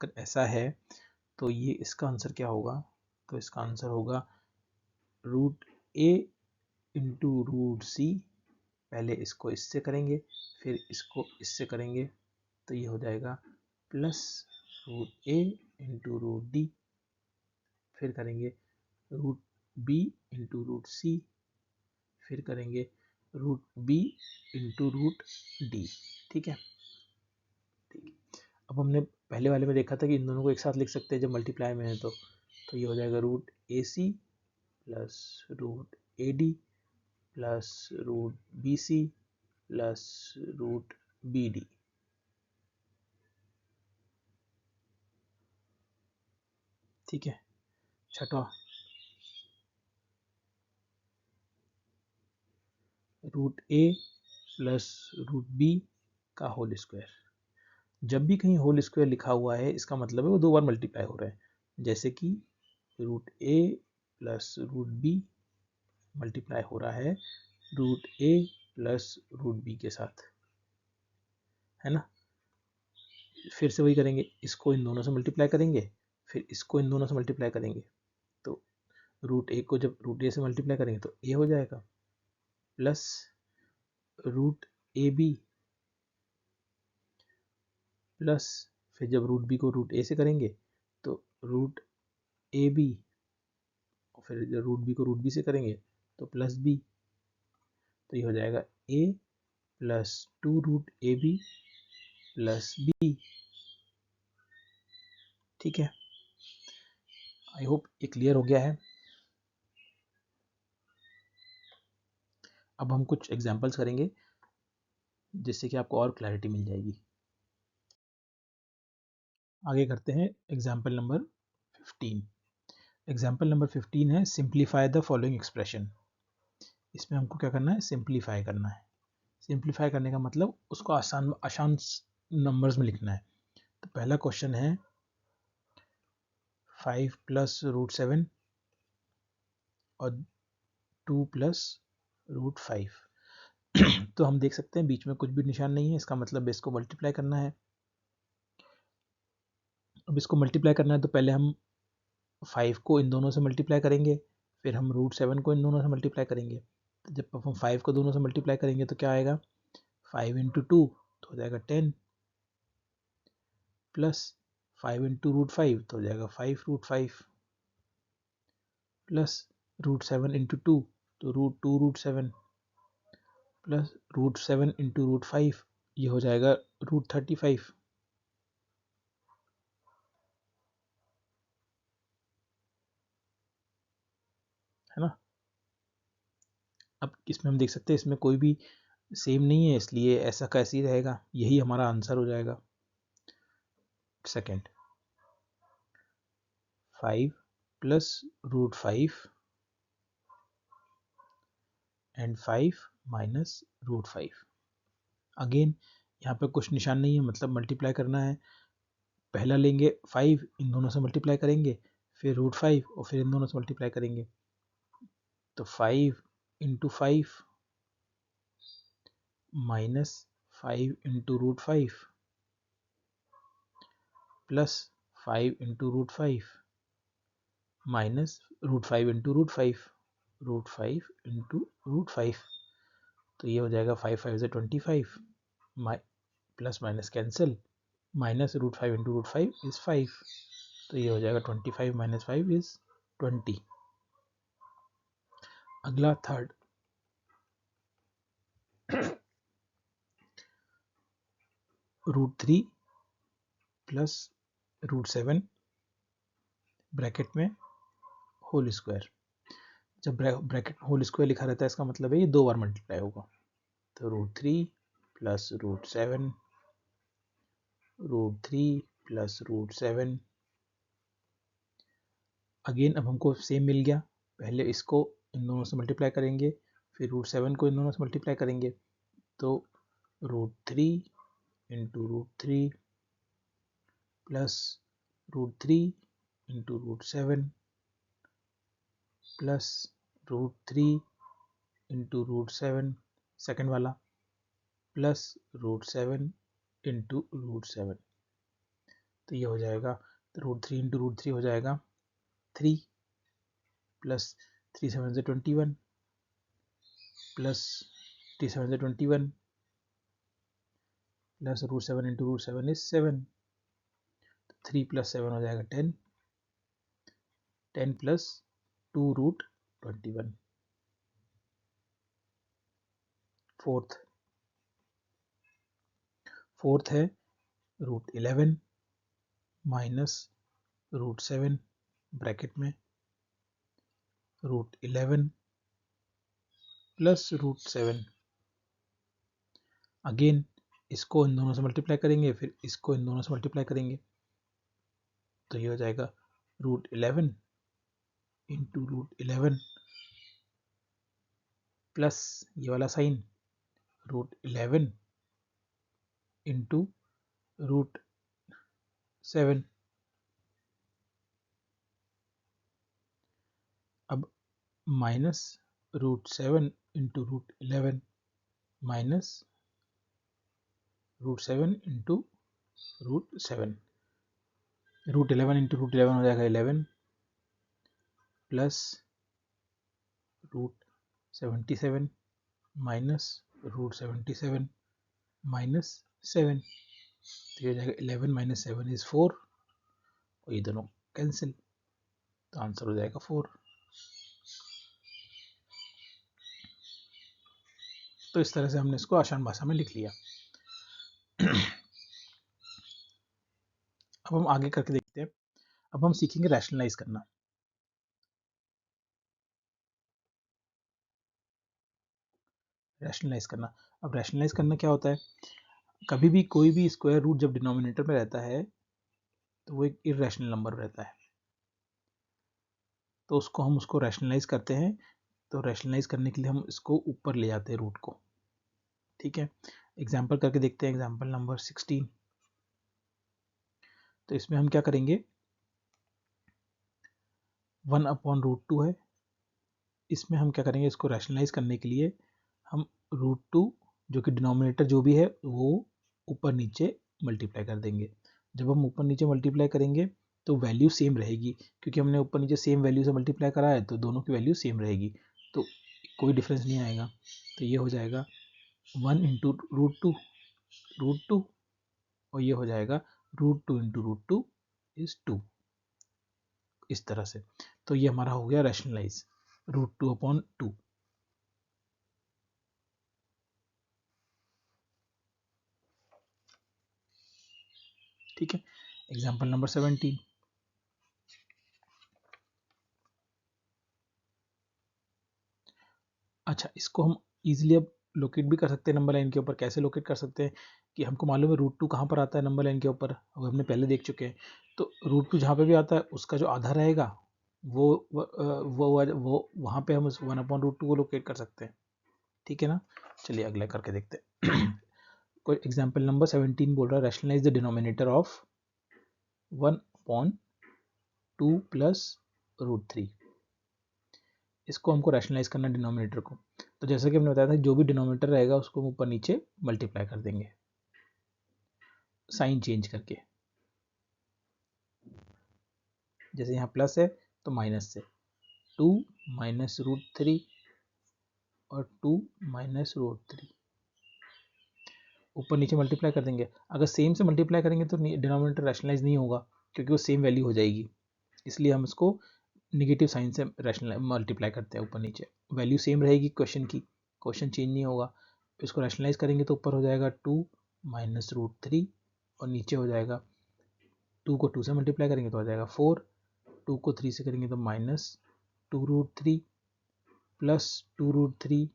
अगर ऐसा है तो ये इसका आंसर क्या होगा, तो इसका आंसर होगा रूट ए इंटू रूट सी, पहले इसको इससे करेंगे फिर इसको इससे करेंगे तो ये हो जाएगा plus root A into root D, फिर करेंगे root B into root C, फिर करेंगे root B into root D. ठीक है, ठीक है। अब हमने पहले वाले में देखा था कि इन दोनों को एक साथ लिख सकते हैं जब मल्टीप्लाई में है, तो ये हो जाएगा root A C plus root A D plus root B C plus root B D. ठीक है, छठा root A plus root B का होल स्क्वायर। जब भी कहीं होल स्क्वायर लिखा हुआ है इसका मतलब है वो दो बार मल्टीप्लाई हो रहे हैं, जैसे कि root A plus root B multiply हो रहा है root A plus root B के साथ, है ना। फिर से वही करेंगे, इसको इन दोनों से मल्टीप्लाई करेंगे फिर इसको इन दोनों से मल्टीप्लाई करेंगे, तो रूट ए को जब रूट ए से मल्टीप्लाई करेंगे तो ए हो जाएगा plus root A B plus फिर जब रूट बी को रूट ए से करेंगे तो रूट ए बी, फिर जब रूट बी को रूट बी से करेंगे तो प्लस बी, तो ये हो जाएगा A plus two root A B plus B. ठीक है, आई होप ये क्लियर हो गया है। अब हम कुछ एग्जांपल्स करेंगे जिससे कि आपको और क्लैरिटी मिल जाएगी। आगे करते हैं एग्जाम्पल नंबर 15। एग्जाम्पल नंबर 15 है सिंप्लीफाई द फॉलोइंग एक्सप्रेशन। इसमें हमको क्या करना है, सिंप्लीफाई करना है। सिंप्लीफाई करने का मतलब उसको आसान आसान नंबर्स में लिखना है। तो पहला क्वेश्चन है 5 प्लस रूट 7 और 2 प्लस रूट 5। तो हम देख सकते हैं बीच में कुछ भी निशान नहीं है, इसका मतलब इसको मल्टीप्लाई करना है। अब इसको मल्टीप्लाई करना है तो पहले हम 5 को इन दोनों से मल्टीप्लाई करेंगे, फिर हम रूट 7 को इन दोनों से मल्टीप्लाई करेंगे। तो जब हम 5 को दोनों से मल्टीप्लाई करेंगे तो क्या आएगा, 5 इंटू 2 तो हो जाएगा 10 प्लस 5 इंटू रूट 5 तो हो जाएगा 5 रूट 5 प्लस रूट 7 इंटू 2 तो root 2 root 7 plus root 7 into root 5 ये हो जाएगा रूट 35, है ना। अब इसमें हम देख सकते हैं इसमें कोई भी सेम नहीं है, इसलिए ऐसा कैसे ही रहेगा, यही हमारा आंसर हो जाएगा। Second 5 plus root 5 and 5 minus root 5। Again यहाँ पे कुछ निशान नहीं है, मतलब मल्टीप्लाई करना है। पहला लेंगे 5, इन दोनों से मल्टीप्लाई करेंगे, फिर रूट 5 और फिर इन दोनों से मल्टीप्लाई करेंगे। तो 5 into 5 minus 5 into root 5 plus 5 into root 5 minus root 5 into root 5, root 5 into root 5। तो ये हो जाएगा 5 5 से 25, plus minus cancel, minus root 5 into root 5 is 5, तो ये हो जाएगा 25 माइनस 5 इज 20। अगला third root 3 plus root 7 bracket में होल स्क्वायर। जब ब्रैकेट में होल स्क्वायर लिखा रहता है इसका मतलब है ये दो बार मल्टीप्लाई होगा। तो root 3 plus root 7 √3 plus √7। Again अब हमको सेम मिल गया, पहले इसको इन दोनों से मल्टीप्लाई करेंगे, फिर √7 को इन दोनों से मल्टीप्लाई करेंगे, तो √3 into √3 plus √3 into √7 plus √3 into √7 second वाला प्लस √7 इंटू √7। तो ये हो जाएगा, तो √3 इंटू √3 हो जाएगा 3 प्लस 3 7 से 21 प्लस 3 7 से 21 प्लस √7 इंटू √7 इज 7। 3 प्लस 7 हो जाएगा 10, 10 प्लस 2 √21। फोर्थ है √11 माइनस √7 ब्रैकेट में √11 प्लस √7। अगेन इसको इन दोनों से मल्टीप्लाई करेंगे, फिर इसको इन दोनों से मल्टीप्लाई करेंगे, तो ये हो जाएगा √11 इंटू √11 प्लस ये वाला साइन √11 इंटू √7। अब minus √7 into √11 minus √7 into √7। √11 into √11 हो जाएगा 11 प्लस √77 माइनस √77 माइनस 7। तो ये हो जाएगा 11 माइनस 7 इज 4, और ये दोनों कैंसिल, तो आंसर हो जाएगा 4। तो इस तरह से हमने इसको आसान भाषा में लिख लिया। अब हम आगे करके देखते हैं। अब हम सीखेंगे रैशनलाइज करना। अब रैशनलाइज करना क्या होता है, कभी भी कोई भी स्क्वायर रूट जब डिनोमिनेटर में रहता है तो वो एक इर्रेशनल नंबर रहता है, तो हम उसको रैशनलाइज करते हैं। तो रैशनलाइज करने के लिए हम इसको ऊपर ले जाते हैं रूट को। ठीक है, एग्जाम्पल करके देखते हैं। Example number 16। तो इसमें हम क्या करेंगे, 1/√2 है, इसमें हम क्या करेंगे, इसको रैशनलाइज करने के लिए हम √2 जो कि डिनोमिनेटर जो भी है वो ऊपर नीचे मल्टीप्लाई कर देंगे। जब हम ऊपर नीचे मल्टीप्लाई करेंगे तो वैल्यू सेम रहेगी, क्योंकि हमने ऊपर नीचे सेम वैल्यू से मल्टीप्लाई करा है, तो दोनों की वैल्यू सेम रहेगी, तो कोई डिफरेंस नहीं आएगा। तो ये हो जाएगा 1 इंटू √2 और ये हो जाएगा √2 इंटू √2 इज 2, इस तरह से। तो ये हमारा हो गया रैशनलाइज, √2/2। ठीक है, एग्जाम्पल नंबर 17। अच्छा, इसको हम इजीली अब लोकेट भी कर सकते हैं नंबर लाइन के ऊपर। कैसे लोकेट कर सकते हैं कि हमको मालूम है √2 कहाँ पर आता है नंबर लाइन के ऊपर, वो हमने पहले देख चुके हैं। तो √2 जहाँ पे भी आता है उसका जो आधा रहेगा वो वहाँ पे हम उस 1/√2 को लोकेट कर सकते हैं। ठीक है ना, चलिए अगला करके देखते हैं। कोई एग्जाम्पल नंबर 17 बोल रहा है, rationalise the denominator of 1/2 plus √3। इसको हमको रैशनलाइज करना डिनोमिनेटर को। तो जैसा कि हमने बताया था, जो भी डिनोमिनेटर रहेगा उसको हम ऊपर नीचे मल्टीप्लाई कर देंगे साइन चेंज करके। जैसे यहाँ प्लस है तो माइनस से 2 माइनस √3 और 2 माइनस √3 ऊपर नीचे मल्टीप्लाई कर देंगे। अगर सेम से मल्टीप्लाई करेंगे तो डिनोमिनेटर रैशनलाइज नहीं होगा, क्योंकि वो सेम वैल्यू हो जाएगी, इसलिए हम इसको निगेटिव साइन से रैशनल मल्टीप्लाई करते हैं ऊपर नीचे। वैल्यू सेम रहेगी क्वेश्चन की, क्वेश्चन चेंज नहीं होगा। इसको रैशनलाइज करेंगे तो ऊपर हो जाएगा 2 माइनस √3 और नीचे हो जाएगा 2 को 2 से मल्टीप्लाई करेंगे तो हो जाएगा 4, 2 को 3 से करेंगे तो माइनस 2√3 प्लस 2√3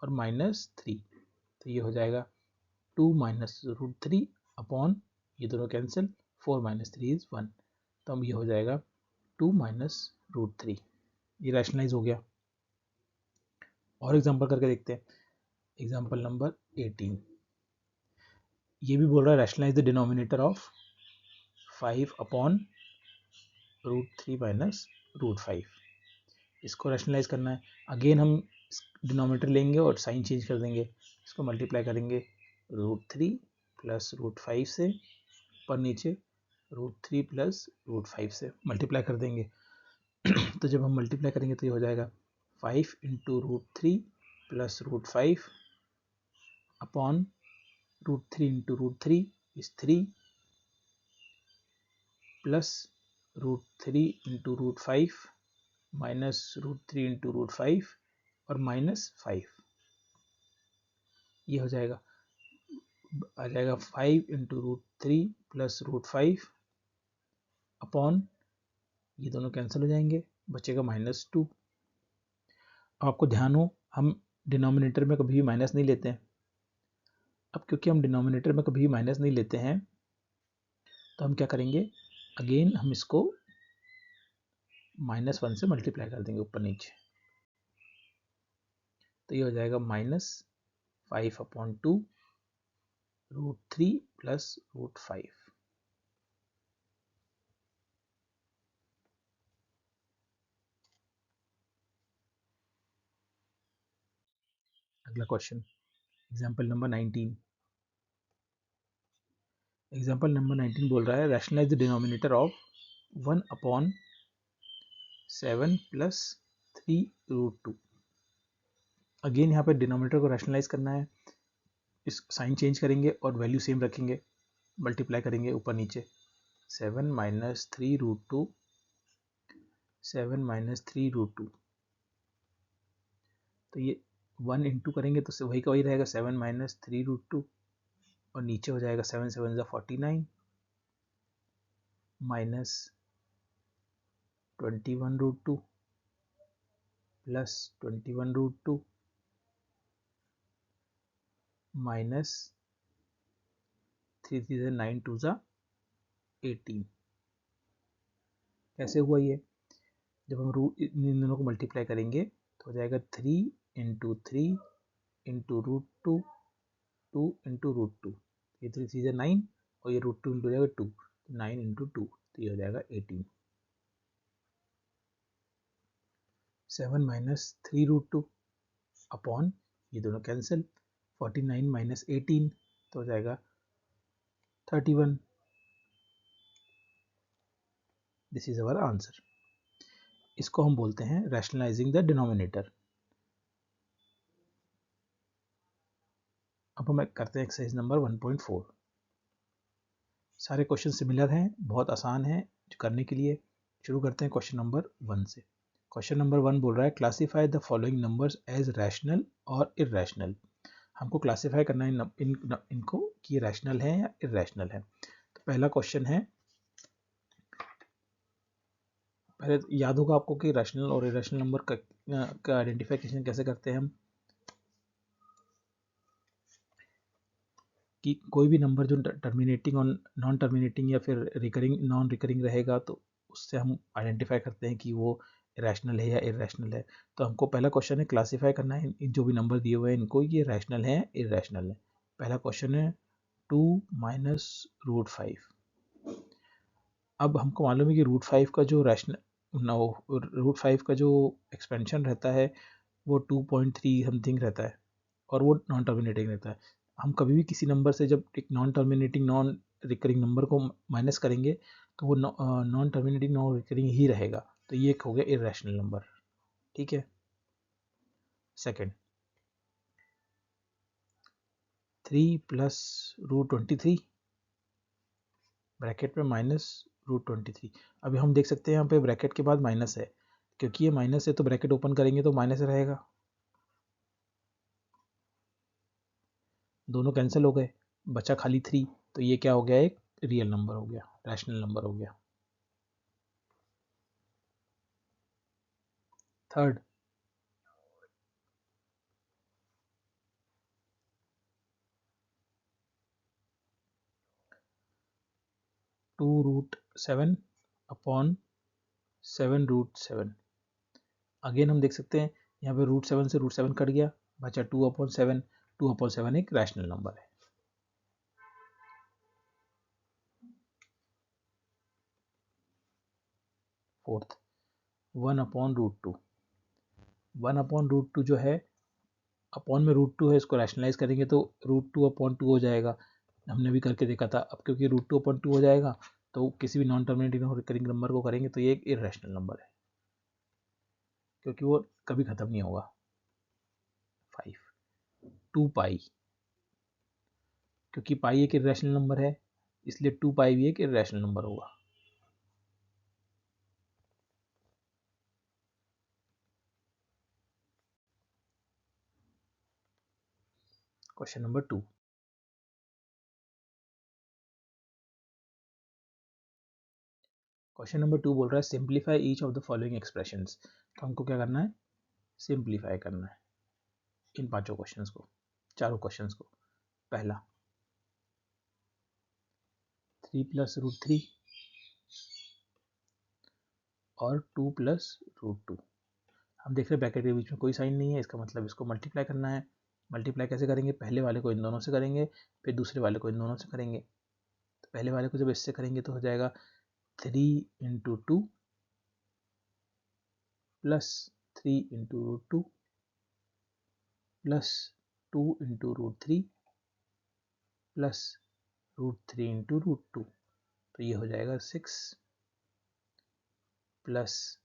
और माइनस 3। तो ये हो जाएगा 2 माइनस √3 अपॉन ये दोनों कैंसिल, 4 माइनस 3 इज 1, तो हम ये हो जाएगा 2 माइनस रूट 3। ये रैशनलाइज हो गया। और एग्जांपल करके देखते हैं, एग्जांपल नंबर 18। ये भी बोल रहा है rationalise the denominator of 5 upon root 3 minus root 5। इसको रैशनलाइज करना है। अगेन हम डिनोमिनेटर लेंगे और साइन चेंज कर देंगे, इसको मल्टीप्लाई करेंगे रूट 3 प्लस रूट 5 से, पर नीचे रूट 3 प्लस रूट 5 से मल्टीप्लाई कर देंगे। तो जब हम मल्टीप्लाई करेंगे तो ये हो जाएगा 5 into root 3 plus root 5 upon root 3 into root 3 is 3 plus root 3 into root 5 minus root 3 into root 5 और माइनस 5। ये हो जाएगा, आ जाएगा 5 into root 3 plus root 5 upon, ये दोनों कैंसिल हो जाएंगे, बचेगा -2। आपको ध्यान हो, हम डिनोमिनेटर में कभी भी माइनस नहीं लेते हैं। अब क्योंकि हम डिनोमिनेटर में कभी भी माइनस नहीं लेते हैं, तो हम क्या करेंगे, अगेन हम इसको -1 से मल्टीप्लाई कर देंगे ऊपर नीचे। तो ये हो जाएगा -5 अपॉन 2 रूट 3 प्लस रूट 5। अगला question, example number 19। Example number 19 बोल रहा है rationalise the denominator of 1 upon 7 plus 3 root 2। Again यहाँ पे डिनोमिनेटर को रैशनलाइज करना है, इस साइन चेंज करेंगे और वैल्यू सेम रखेंगे, मल्टीप्लाई करेंगे ऊपर नीचे 7 माइनस 3 रूट 2, 7 माइनस 3 रूट 2। तो ये 1 इंटू करेंगे तो वही का वही रहेगा 7 माइनस 3 रूट 2, और नीचे हो जाएगा 7 7 ज़ा 49 minus 21 root 2 plus 21 root 2 minus 3 3 ज़ा 9 2 ज़ा 18। कैसे हुआ ये, जब हम रूट इन दोनों को मल्टीप्लाई करेंगे तो हो जाएगा 3 into 3 into root 2 2 into root 2, ये 3 3 ज़ा 9 और ये रूट 2 इंटू हो जाएगा 2, 9 इंटू 2, तो ये हो जाएगा 18। 7 माइनस 3 रूट 2 अपॉन, ये दोनों कैंसिल, 49 माइनस 18 तो हो जाएगा 31। This is our answer. इसको हम बोलते हैं रैशनलाइजिंग द डिनोमिनेटर। अब हम करते हैं एक्सरसाइज नंबर 1.4। सारे क्वेश्चन सिमिलर हैं, बहुत आसान है करने के लिए। शुरू करते हैं क्वेश्चन नंबर 1 से। क्वेश्चन नंबर 1 बोल रहा है classify the following numbers as rational और इरैशनल। हमको क्लासीफाई करना है इनको कि रैशनल है या इरैशनल है। तो पहला क्वेश्चन है, पहले याद होगा आपको कि रैशनल और इरैशनल नंबर का आइडेंटिफिकेशन कैसे करते हैं हम, कि कोई भी नंबर जो टर्मिनेटिंग और नॉन टर्मिनेटिंग या फिर रिकरिंग नॉन रिकरिंग रहेगा तो उससे हम आइडेंटिफाई करते हैं कि वो रैशनल है या इरैशनल है। तो हमको पहला क्वेश्चन है क्लासीफाई करना है इन जो भी नंबर दिए हुए हैं इनको, ये रैशनल है इरैशनल है। पहला क्वेश्चन है 2 माइनस रूट 5। अब हमको मालूम है कि रूट 5 का जो रूट 5 का जो एक्सपेंशन रहता है वो 2.3 समथिंग रहता है और वो नॉन टर्मिनेटिंग रहता है। हम कभी भी किसी नंबर से जब एक non terminating non recurring number को माइनस करेंगे तो वो नॉन टर्मिनेटिंग नॉन रिकरिंग ही रहेगा। तो ये एक हो गया इरैशनल नंबर, ठीक है। सेकंड, 3 प्लस रूट 23 ब्रैकेट में माइनस रूट 23। अभी हम देख सकते हैं यहाँ पे ब्रैकेट के बाद माइनस है, क्योंकि ये माइनस है तो ब्रैकेट ओपन करेंगे तो माइनस रहेगा, दोनों कैंसिल हो गए, बचा खाली 3। तो ये क्या हो गया, एक रियल नंबर हो गया, रैशनल नंबर हो गया। Third, 2√7 upon 7√7। अगेन हम देख सकते हैं यहाँ पे √7 से √7 कट गया, बचा 2/7। 2/7 एक रैशनल नंबर है। फोर्थ 1/√2। 1/√2 जो है, अपॉन में √2 है, इसको रैशनलाइज करेंगे तो √2/2 हो जाएगा। हमने भी करके देखा था। अब क्योंकि √2/2 हो जाएगा तो किसी भी नॉन टर्मिनेटिंग रिकरिंग नंबर को करेंगे तो ये एक इर्रेशनल नंबर है, क्योंकि वो कभी खत्म नहीं होगा। 5 2π, क्योंकि पाई एक इर्रेशनल नंबर है इसलिए 2π भी एक इर्रेशनल नंबर होगा। Question number 2। क्वेश्चन नंबर 2 बोल रहा है simplify each of the following expressions. तो हमको क्या करना है, सिंप्लीफाई करना है इन पांचों क्वेश्चंस को, चारों क्वेश्चंस को। पहला 3 + √3 और 2 + √2। हम देख रहे हैं ब्रैकेट के बीच में कोई साइन नहीं है, इसका मतलब इसको मल्टीप्लाई करना है। मल्टीप्लाई कैसे करेंगे, पहले वाले को इन दोनों से करेंगे, फिर दूसरे वाले को इन दोनों से करेंगे। तो पहले वाले को जब इससे करेंगे तो हो जाएगा 3 × 2 + 3 × √2 + 2 × √3 + √3 × √2। तो ये हो जाएगा 6 +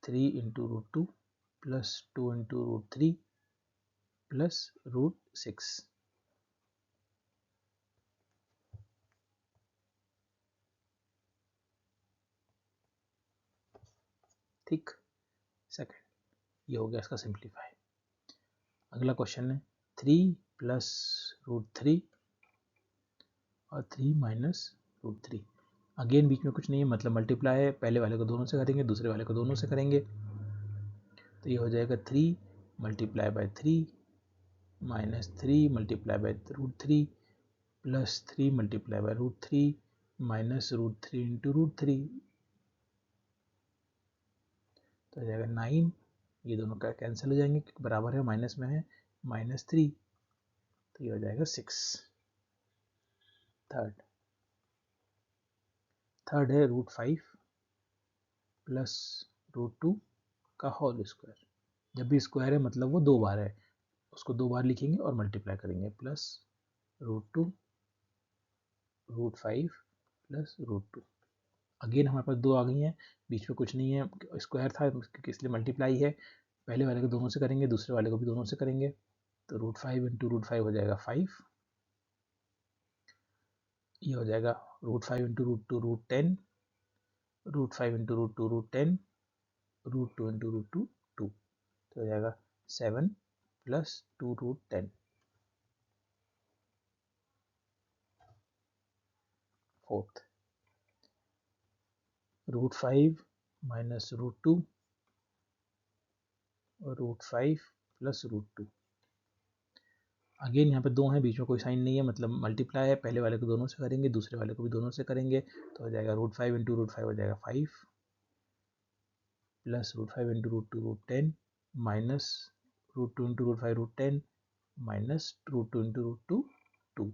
3 × √2 + 2 × √3 + √6। ठीक, सेकंड ये हो गया इसका सिंप्लीफाई। अगला क्वेश्चन है 3 + √3 और 3 - √3। अगेन बीच में कुछ नहीं है, मतलब मल्टीप्लाई है, पहले वाले को दोनों से करेंगे, दूसरे वाले को दोनों से करेंगे। तो ये हो जाएगा 3 × 3 - 3 - 3 × √3 + 3 × √3 -√3 × √3। तो हो जाएगा 9। ये दोनों का कैंसिल हो जाएंगे क्योंकि बराबर है, माइनस में है, -3। तो ये हो जाएगा 6। थर्ड है √5 + √2 का होल स्क्वायर। जब भी स्क्वायर है मतलब वो 2 बार है, उसको 2 बार लिखेंगे और मल्टीप्लाई करेंगे, प्लस √2 √5 + √2। अगेन हमारे पास 2 आ गई हैं, बीच में कुछ नहीं है, स्क्वायर था क्योंकि इसलिए मल्टीप्लाई है। पहले वाले को दोनों से करेंगे, दूसरे वाले को भी दोनों से करेंगे। तो √5 × √5 हो जाएगा 5। ये हो जाएगा √5 × √2 √10, √5 × √2 √10, √2 × √2 2। तो हो जाएगा 7 + 2 √10। फोर्थ √5 - √2 और √5 + √2। अगेन यहाँ पे 2 हैं, बीच में कोई साइन नहीं है, मतलब मल्टीप्लाई है, पहले वाले को दोनों से करेंगे, दूसरे वाले को भी दोनों से करेंगे। तो हो जाएगा √5 × √5 हो जाएगा 5 + √5 × √2 √10 -√2 × √5 √10 -√2 × √2 2,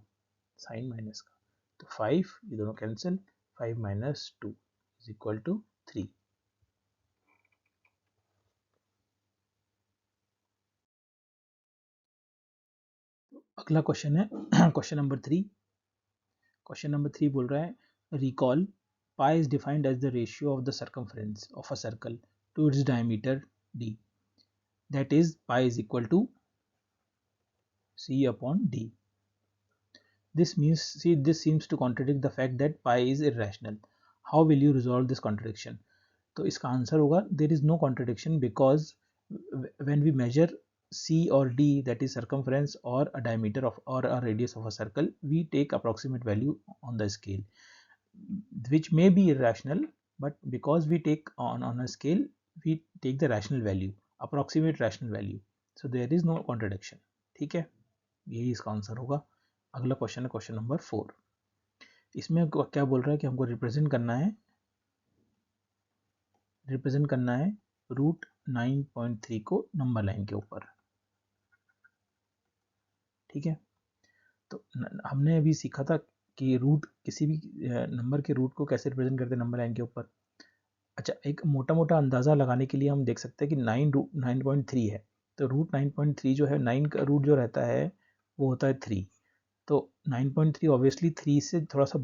साइन माइनस का। तो 5 ये दोनों कैंसिल, 5 - 2 = 3। अगला क्वेश्चन है क्वेश्चन नंबर 3। क्वेश्चन नंबर 3 बोल रहा है recall pi is defined as the ratio of the circumference of a circle to its diameter d, that is pi is equal to c/d. This seems to contradict the fact that pi is irrational. How will you resolve this contradiction? तो इसका आंसर होगा there is no contradiction because when we measure c or d, that is circumference or a diameter of or a radius of a circle, we take approximate value on the scale, which may be irrational, but because we take on a scale, we take the rational value, approximate rational value, so there is no contradiction. ठीक है, यही इसका आंसर होगा। अगला क्वेश्चन है क्वेश्चन नंबर 4। इसमें क्या बोल रहा है कि हमको रिप्रेजेंट करना है रूट 9.3 को नंबर लाइन के ऊपर। ठीक है, तो हमने अभी सीखा था कि रूट, किसी भी नंबर के रूट को कैसे रिप्रेजेंट करते हैं नंबर लाइन के ऊपर। अच्छा, एक मोटा मोटा अंदाज़ा लगाने के लिए हम देख सकते हैं कि 9.3 है, तो रूट 9.3 जो है, 9 का रूट जो रहता है वो होता है 3, तो 9.3 ऑब्वियसली 3 से थोड़ा सा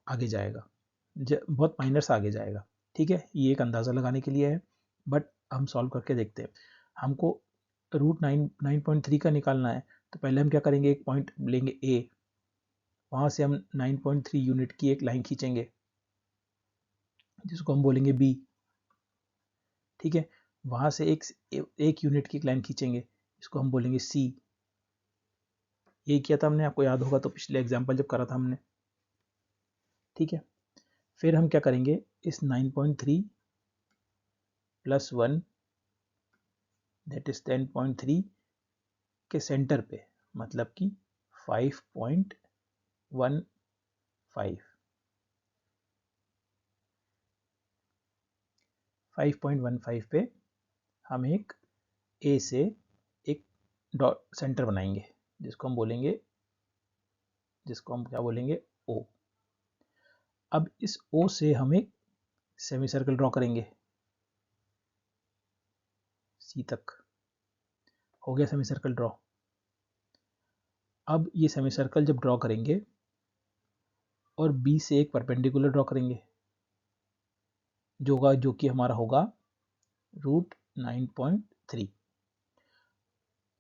आगे जाएगा, बहुत माइनर सा आगे जाएगा। ठीक है, ये एक अंदाज़ा लगाने के लिए है, बट हम सॉल्व करके देखते हैं। हमको रूट 9.3 का निकालना है, तो पहले हम क्या करेंगे, एक पॉइंट लेंगे ए, वहाँ से हम 9.3 यूनिट की एक लाइन खींचेंगे जिसको हम बोलेंगे बी। ठीक है, वहाँ से एक यूनिट की एक लाइन खींचेंगे इसको हम बोलेंगे सी। यही किया था हमने, आपको याद होगा तो पिछले एग्जाम्पल जब करा था हमने। ठीक है, फिर हम क्या करेंगे, इस 9.3 प्लस 1 दैट इज 10.3 के सेंटर पे, मतलब कि 5.15 पे हम एक ए से एक डॉट सेंटर बनाएंगे जिसको हम क्या बोलेंगे ओ। अब इस ओ से हम एक सेमी सर्कल ड्रॉ करेंगे सी तक। हो गया सेमी सर्कल ड्रॉ। अब ये सेमी सर्कल जब ड्रॉ करेंगे और बी से एक परपेंडिकुलर ड्रॉ करेंगे जो कि हमारा होगा रूट 9.3,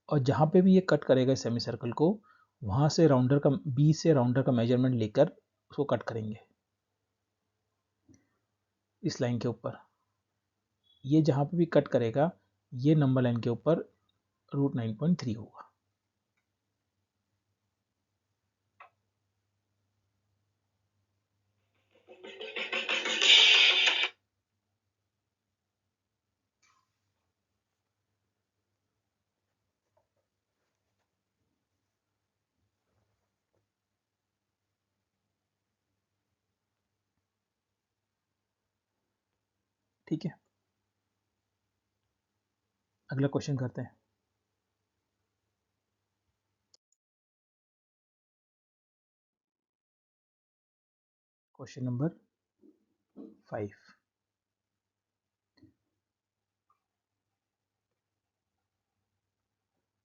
और जहाँ पे भी ये कट करेगा सेमी सर्कल को, वहाँ से बी से राउंडर का मेजरमेंट लेकर उसको कट करेंगे इस लाइन के ऊपर। ये जहाँ पे भी कट करेगा ये नंबर लाइन के ऊपर रूट 9.3 होगा। ठीक है, अगला क्वेश्चन करते हैं। Question number 5,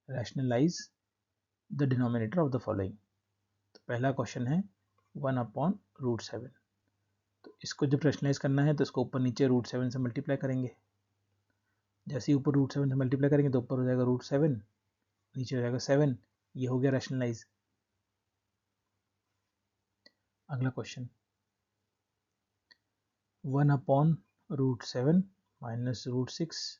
rationalise the denominator of the following. तो पहला क्वेश्चन है 1/√7। तो इसको जब रैशनलाइज करना है तो इसको ऊपर नीचे √7 से मल्टीप्लाई करेंगे। जैसे ही ऊपर √7 से मल्टीप्लाई करेंगे तो ऊपर हो जाएगा √7, नीचे हो जाएगा 7। ये हो गया रैशनलाइज। अगला क्वेश्चन 1/√7 माइनस √6,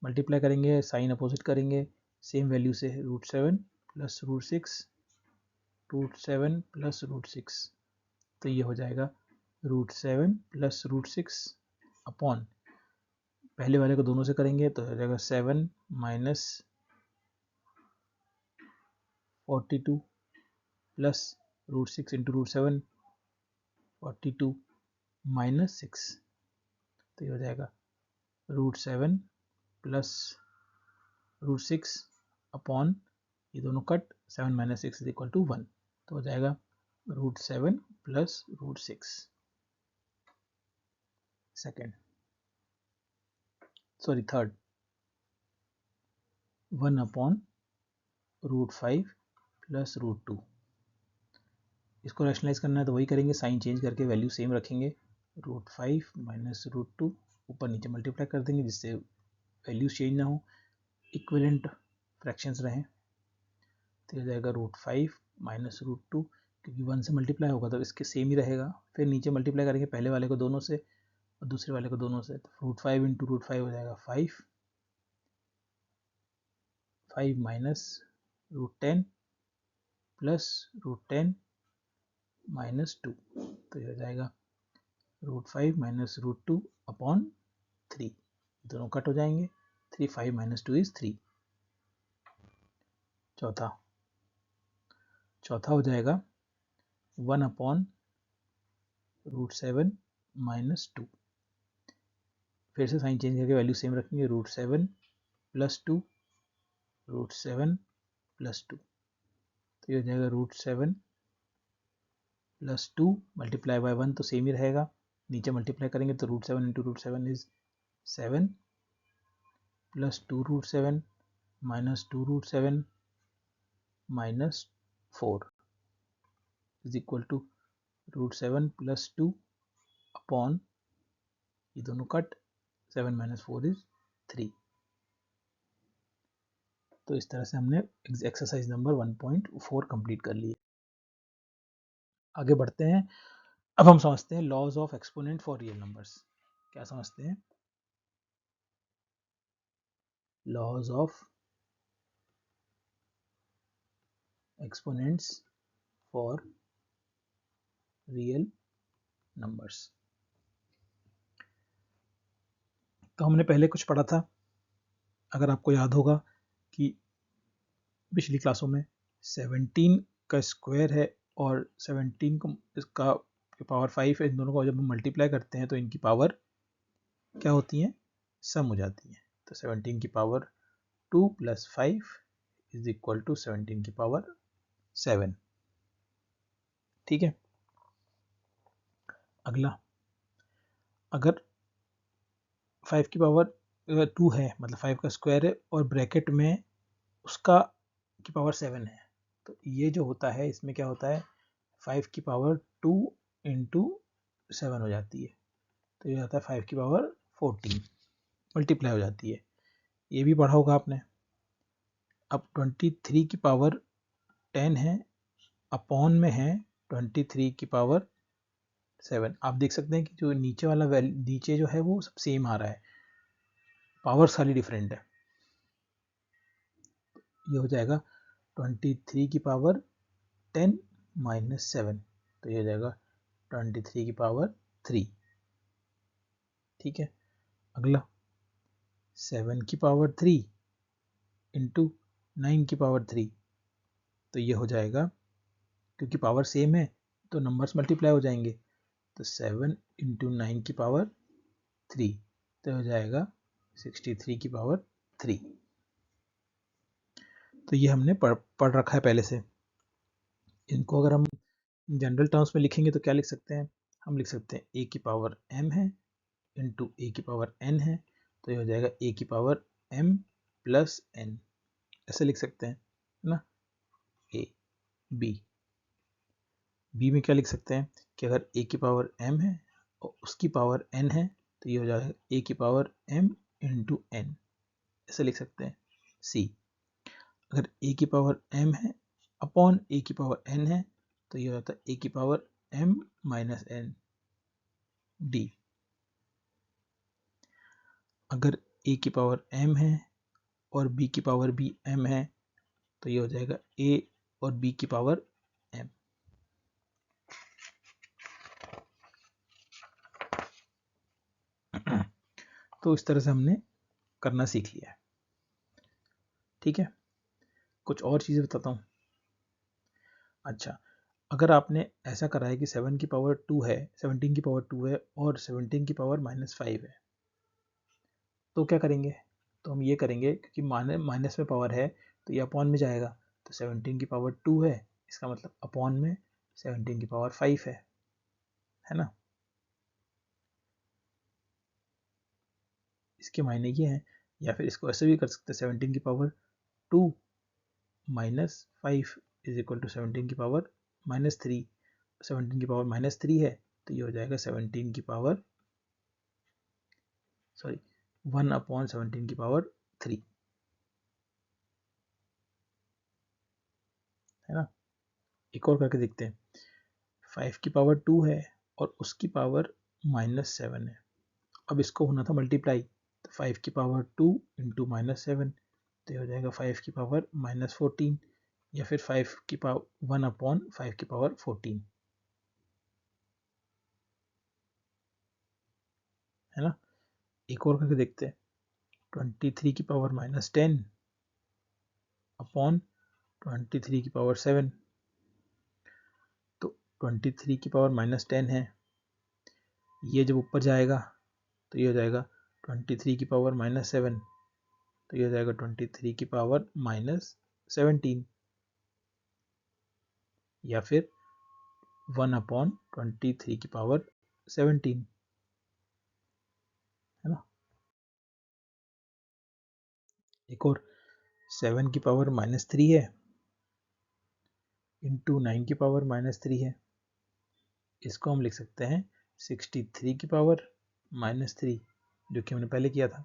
मल्टीप्लाई करेंगे, साइन अपोजिट करेंगे, सेम वैल्यू से √7 प्लस √6, √7 प्लस √6, तो ये हो जाएगा √7 प्लस √6 अपॉन, पहले वाले को दोनों से करेंगे तो हो जाएगा 7 माइनस 42 प्लस √6 इंटू √7 42 माइनस 6, तो ये हो जाएगा √7 प्लस √6 अपॉन, ये दोनों cut, 7 minus 6 is equal to 1, तो हो जाएगा √7 plus √6 second, sorry third, 1/√5 plus √2। इसको रैशनलाइज करना है तो वही करेंगे, साइन चेंज करके वैल्यू सेम रखेंगे, √5 माइनस √2, ऊपर नीचे मल्टीप्लाई कर देंगे जिससे वैल्यूज चेंज ना हो, इक्विवेलेंट फ्रैक्शंस रहें। तो हो जाएगा √5 माइनस √2, क्योंकि 1 से मल्टीप्लाई होगा तो इसके सेम ही रहेगा। फिर नीचे मल्टीप्लाई करेंगे पहले वाले को दोनों से और दूसरे वाले को दोनों से, तो √5 इंटू √5 हो जाएगा 5 माइनस √10 प्लस √10 माइनस 2, तो ये हो जाएगा √5 माइनस √2 अपॉन 3, दोनों कट हो जाएंगे, 3 5 माइनस 2 इज 3। चौथा हो जाएगा 1/√8 √7 -2। फिर से साइन चेंज करके वैल्यू सेम रखेंगे, √7 + 2 √7 + 2। तो ये हो जाएगा √7 + 2 मल्टीप्लाई बाय 1 तो सेम ही रहेगा, नीचे मल्टीप्लाई करेंगे तो √7 × √7 is 7 + 2 √7 -2 √7 -4 is equal to √7 + 2 upon ये दोनों कट, 7 - 4 इज 3। तो इस तरह से हमने एक्सरसाइज नंबर 1.4 कंप्लीट कर ली। आगे बढ़ते हैं, अब हम समझते हैं laws of exponent for real numbers. क्या समझते हैं? Laws of exponents for real numbers. तो हमने पहले कुछ पढ़ा था, अगर आपको याद होगा कि पिछली क्लासों में 17 का स्क्वायर है और 17 को इसका पावर 5 है, इन दोनों को जब हम मल्टीप्लाई करते हैं तो इनकी पावर क्या होती है? सम हो जाती है। तो 17 की पावर 2 + 5 इज इक्वल टू 17 की पावर 7। ठीक है। अगला, अगर 5 की पावर 2 है, मतलब 5 का स्क्वायर है और ब्रैकेट में उसका की पावर 7 है, तो ये जो होता है इसमें क्या होता है? 5 की पावर 2 × 7 हो जाती है, तो ये आता है 5 की पावर 14 मल्टीप्लाई हो जाती है। ये भी पढ़ा होगा आपने। अब 23 की पावर 10 है, अपॉन में है 23 की पावर 7। आप देख सकते हैं कि जो नीचे वाला नीचे जो है वो सब सेम आ रहा है, पावर खाली डिफरेंट है। ये हो जाएगा 23 की पावर 10 - 7, तो ये हो जाएगा 23 की पावर 3। ठीक है। अगला 7 की पावर 3 × 9 की पावर 3, तो ये हो जाएगा, क्योंकि पावर सेम है तो नंबर्स मल्टीप्लाई हो जाएंगे, तो 7 × 9 की पावर 3, तो हो जाएगा 63 की पावर 3। तो ये हमने पढ़ रखा है पहले से। इनको अगर हम जनरल टर्म्स में लिखेंगे तो क्या लिख सकते हैं? हम लिख सकते हैं a की पावर m है इंटू a की पावर n है, तो ये हो जाएगा a की पावर m + n, ऐसे लिख सकते हैं, है ना। a b में क्या लिख सकते हैं कि अगर a की पावर m है और उसकी पावर n है, तो ये हो जाएगा a की पावर m × n, ऐसे लिख सकते हैं। c, अगर a की पावर m है अपॉन a की पावर n है, तो ये हो जाता है a की पावर m - n d। अगर a की पावर m है और b की पावर भी m है, तो ये हो जाएगा a और b की पावर m। तो इस तरह से हमने करना सीख लिया है। ठीक है। कुछ और चीज़ें बताता हूँ। अच्छा, अगर आपने ऐसा करा है कि 7 की पावर 2 है, 17 की पावर 2 है और 17 की पावर -5 है, तो क्या करेंगे? तो हम ये करेंगे, क्योंकि माइनस में पावर है तो ये अपॉन में जाएगा, तो 17 की पावर 2 है, इसका मतलब अपॉन में 17 की पावर 5 है ना। इसके मायने ये हैं, या फिर इसको ऐसे भी कर सकते हैं, 17 की पावर 2 - 5 इज इक्वल टू 17 की पावर -3। 17 की पावर -3 है, तो ये हो जाएगा 17 की पावर 1/17 की पावर 3, है ना। एक और करके देखते हैं। 5 की पावर 2 है और उसकी पावर -7 है। अब इसको होना था मल्टीप्लाई, तो 5 की पावर 2 × -7, तो ये हो जाएगा 5 की पावर -14, या फिर 5 की पावर 1/5 की पावर 14, है ना। एक और करके देखते हैं। 23 की पावर -10 अपॉन 23 की पावर 7, तो 23 की पावर -10 है ये जब ऊपर जाएगा तो ये हो जाएगा 23 की पावर -7, तो ये हो जाएगा 23 की पावर -17, या फिर 1/23 की पावर 17, है ना। एक और 7 की पावर -3 है, इंटू 9 की पावर -3 है, इसको हम लिख सकते हैं 63 की पावर -3, जो कि हमने पहले किया था।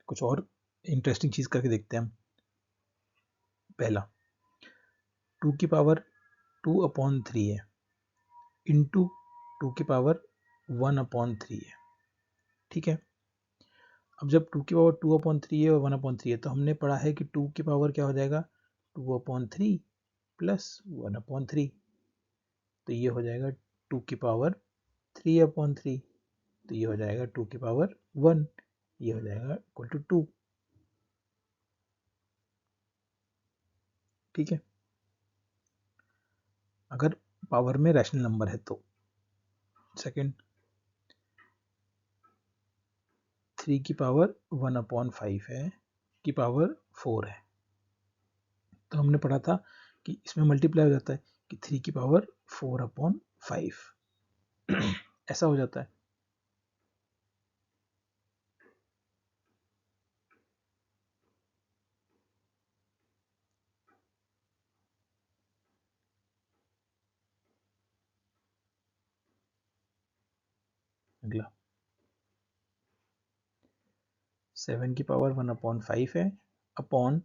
कुछ और इंटरेस्टिंग चीज करके देखते हैं हम। पहला, 2 की पावर 2/3 है, इंटू 2 की पावर 1/3 है, ठीक है। अब जब 2 की पावर 2/3 है और 1/3 है, तो हमने पढ़ा है कि 2 की पावर क्या हो जाएगा, 2/3 प्लस 1/3, तो ये हो जाएगा 2 की पावर 3/3, तो ये हो जाएगा 2 की पावर 1, ये हो जाएगा इक्वल टू 2, ठीक है, अगर पावर में रैशनल नंबर है तो। सेकंड, 3 की पावर 1/5 है, की पावर 4 है, तो हमने पढ़ा था कि इसमें मल्टीप्लाई हो जाता है कि 3 की पावर 4/5 ऐसा हो जाता है। अगला, 7 की पावर 1/5 है अपॉन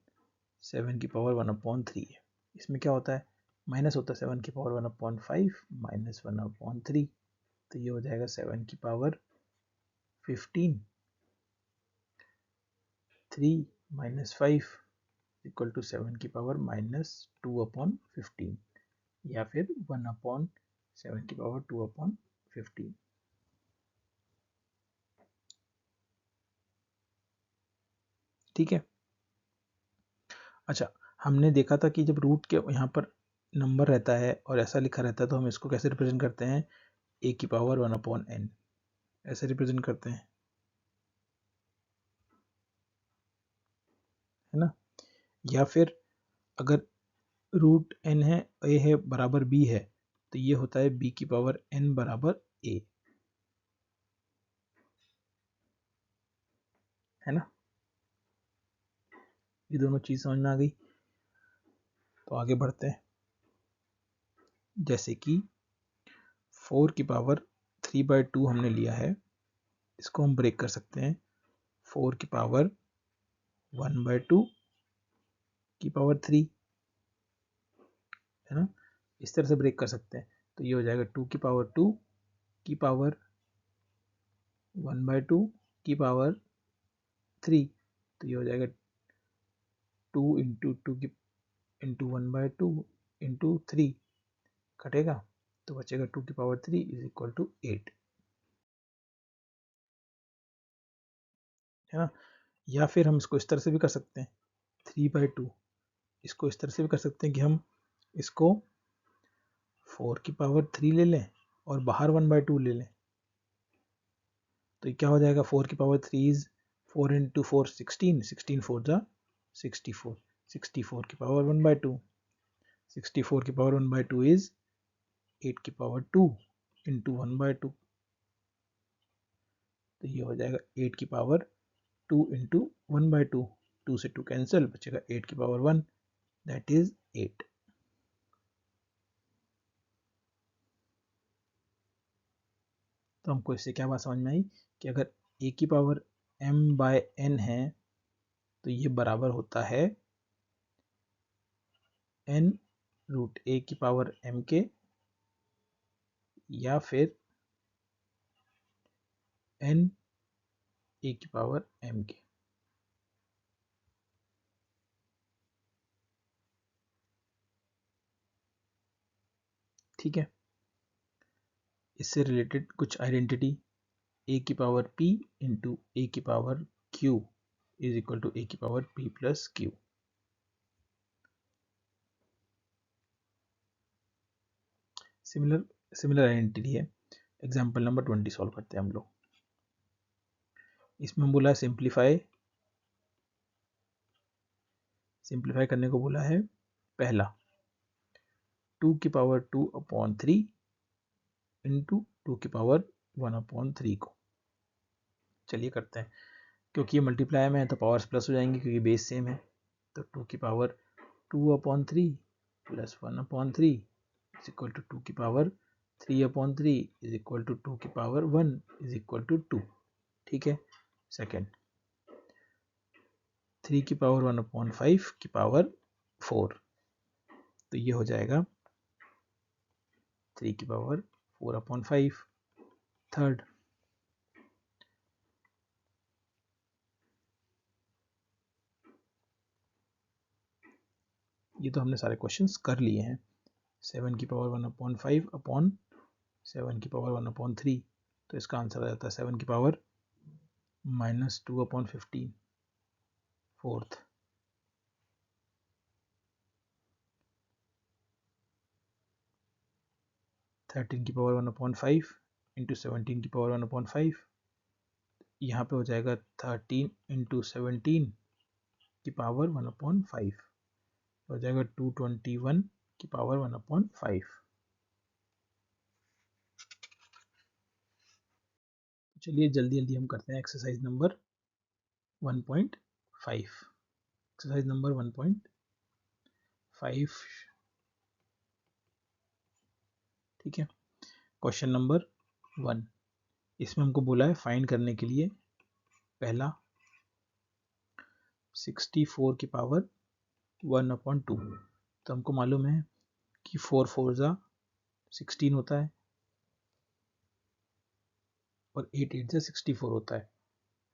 7 की पावर 1/3 है, इसमें क्या होता है, माइनस होता है, 7 की पावर 1/5 माइनस 1/3, तो ये हो जाएगा 7 की पावर 15, 3 माइनस 5 इक्वल टू 7 की पावर -2/15, या फिर 1/7 की पावर 2/15, ठीक है। अच्छा, हमने देखा था कि जब रूट के यहाँ पर नंबर रहता है और ऐसा लिखा रहता है, तो हम इसको कैसे रिप्रेजेंट करते हैं, a की पावर 1/n, ऐसे रिप्रेजेंट करते हैं, है ना। या फिर अगर रूट n है, a है बराबर b है, तो ये होता है b की पावर n बराबर a, है ना। ये दोनों चीज समझ में आ गई, तो आगे बढ़ते हैं। जैसे कि 4 की पावर 3/2 हमने लिया है, इसको हम ब्रेक कर सकते हैं 4 की पावर 1/2 की पावर 3, है ना, इस तरह से ब्रेक कर सकते हैं, तो ये हो जाएगा 2 की पावर 2 की पावर 1/2 की पावर 3, तो ये हो जाएगा 2 इंटू 2 की इंटू 1/2 इंटू 3, कटेगा तो बचेगा 2 की पावर 3 इज इक्वल टू 8, है ना। या फिर हम इसको इस तरह से भी कर सकते हैं 3/2, इसको इस तरह से भी कर सकते हैं कि हम इसको 4 की पावर 3 ले लें और बाहर 1/2 ले लें, तो क्या हो जाएगा, 4 की पावर 3 इज 4 इंटू 4 16, 16 4 जा 64, 64 की पावर 1/2, 64 की पावर 1/2 इज 8 की पावर 2 इंटू 1/2, तो ये हो जाएगा 8 की पावर 2 इंटू 1/2, 2 से 2 कैंसिल, बचेगा 8 की पावर 1, दैट इज 8। तो हमको इससे क्या बात समझ में आई कि अगर a की पावर m/n है, तो ये बराबर होता है n रूट a की पावर m के, या फिर n a की पावर m के, ठीक है। इससे रिलेटेड कुछ आइडेंटिटी, a की पावर p इंटू a की power q is equal to a की power p plus q, similar identity है। एग्जाम्पल नंबर 20 सॉल्व करते हैं हम लोग। इसमें बोला है सिंप्लीफाई करने को बोला है। पहला 2 की पावर 2/3 इंटू 2 की पावर 1/3 को। चलिए करते हैं। क्योंकि ये मल्टीप्लाई में है तो पावर्स प्लस हो जाएंगी क्योंकि बेस सेम है। तो 2 की power 2/3 plus 1/3 is equal to 2 की पावर 3/3 इज इक्वल टू 2 की पावर 1 इज इक्वल टू 2। ठीक है। सेकेंड 3 की पावर 1/5 की पावर 4, तो ये हो जाएगा 3 की पावर 4/5। थर्ड ये तो हमने सारे क्वेश्चंस कर लिए हैं। 7 की पावर 1/5 अपॉन 7 की पावर 1/3, तो इसका आंसर आ जाता है 7 की पावर -2/15। फोर्थ 13 की पावर 1/5 इंटू 17 की पावर 1/5, यहाँ पे हो जाएगा 13 इंटू 17 की पावर 1/5, हो जाएगा 221 की पावर 1/5। चलिए जल्दी जल्दी हम करते हैं एक्सरसाइज नंबर 1.5। Exercise number 1.5। ठीक है। क्वेश्चन नंबर 1, इसमें हमको बोला है फाइंड करने के लिए पहला 64 की पावर 1/2। तो हमको मालूम है कि 4 4 जा 16 होता है और 8 8 जा 64 होता है।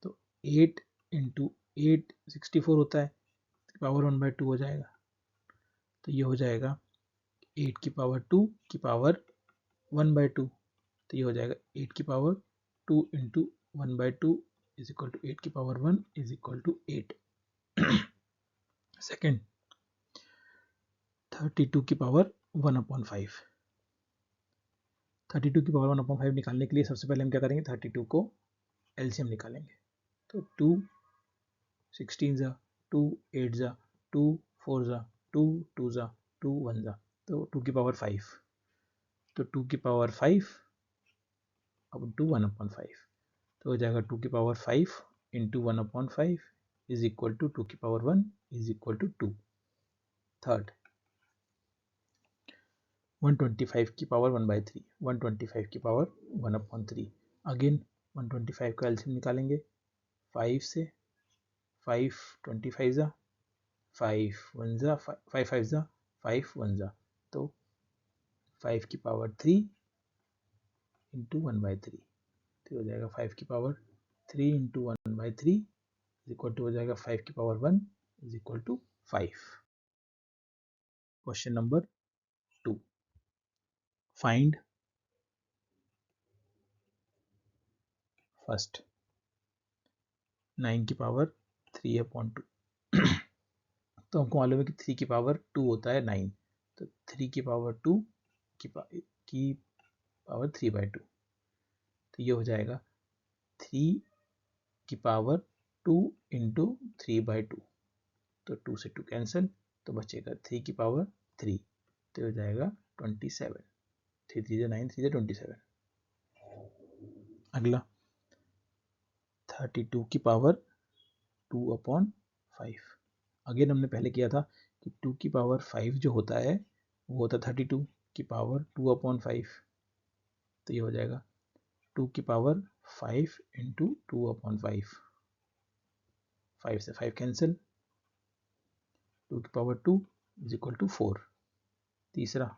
तो 8 इंटू 8 64 होता है, पावर 1/2 हो जाएगा। तो ये हो जाएगा 8 की पावर 2 की पावर 1/2, तो ये हो जाएगा 8 की power 2 into 1/2 is equal to 8 की power 1 is equal to 8। Second 32 की पावर 1/5। 32 की पावर 1/5 निकालने के लिए सबसे पहले हम क्या करेंगे, 32 को एलसीएम निकालेंगे। तो 2 16 जा 2 8 जा 2 4 जा 2 2 जा 2 1 जा, तो 2 की पावर 5। तो 2 की पावर 5 अब टू 1/5, तो हो जाएगा 2 की power 5 into 1/5 is equal to 2 की power 1 is equal to 2। Third 125 की पावर 1/3, 125 की पावर 1/3। अगेन 125 का एलसीएम निकालेंगे। 5 से 5 25 जा 5 1 जा 5 5 जा 5 1 जा, तो 5 की पावर 3 इंटू 1/3, तो हो जाएगा 5 की power 3 into 1/3 is equal to हो जाएगा 5 की power 1 is equal to 5। Question number 2, find first 9 की पावर 3/2। तो हमको मालूम है कि 3 की पावर 2 होता है 9, तो 3 की पावर 2 की पावर 3/2, तो ये हो जाएगा 3 की पावर 2 इंटू 3/2, तो 2 से 2 कैंसिल, तो बचेगा 3 की पावर 3, तो हो जाएगा 27। 3 3 9 3 27। अगला 32 की पावर 2/5। अगेन हमने पहले किया था कि 2 की पावर 5 जो होता है वो होता है 32 की पावर 2/5, तो ये हो जाएगा 2 की पावर 5 इंटू 2/5, 5 से 5 कैंसिल, 2 की पावर 2 इज इक्वल टू 4। तीसरा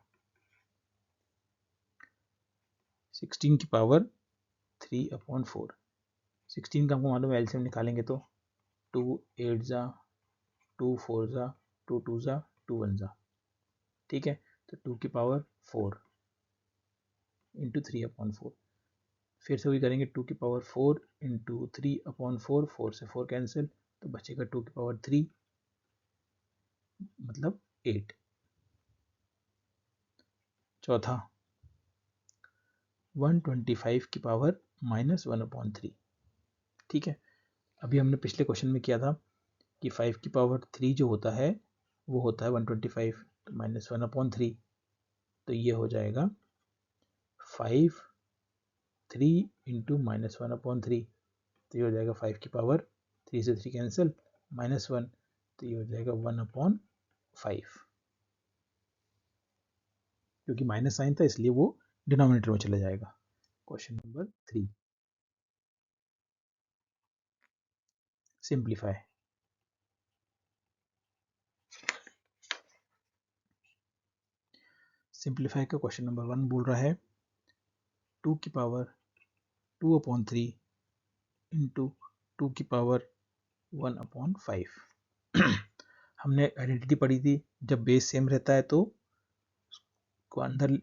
16 की पावर 3/4। 16 का हमको मालूम है एलसीएम निकालेंगे तो 2 8 जा 2 4 जा 2 2 जा 2 1 जा, ठीक है। तो 2 की पावर 4 इंटू 3/4, फिर से वही करेंगे 2 की पावर 4 इंटू 3/4, 4 से 4 कैंसिल, तो बचेगा 2 की पावर 3 मतलब 8। चौथा 125 की पावर -1/3। ठीक है, अभी हमने पिछले क्वेश्चन में किया था कि 5 की पावर 3 जो होता है वो होता है 125 तो -1/3, तो ये हो जाएगा 5 3 इंटू -1/3, तो ये हो जाएगा 5 की पावर 3 से 3 कैंसिल -1, तो ये हो जाएगा 1/5, क्योंकि माइनस साइन था इसलिए वो डिनोमिनेटर में चला जाएगा। Question number 3, simplify. सिंप्लीफाई का क्वेश्चन नंबर 1 बोल रहा है 2 की पावर 2/3 इंटू 2 की पावर 1/5। हमने आइडेंटिटी पढ़ी थी, जब बेस सेम रहता है तो को अंदर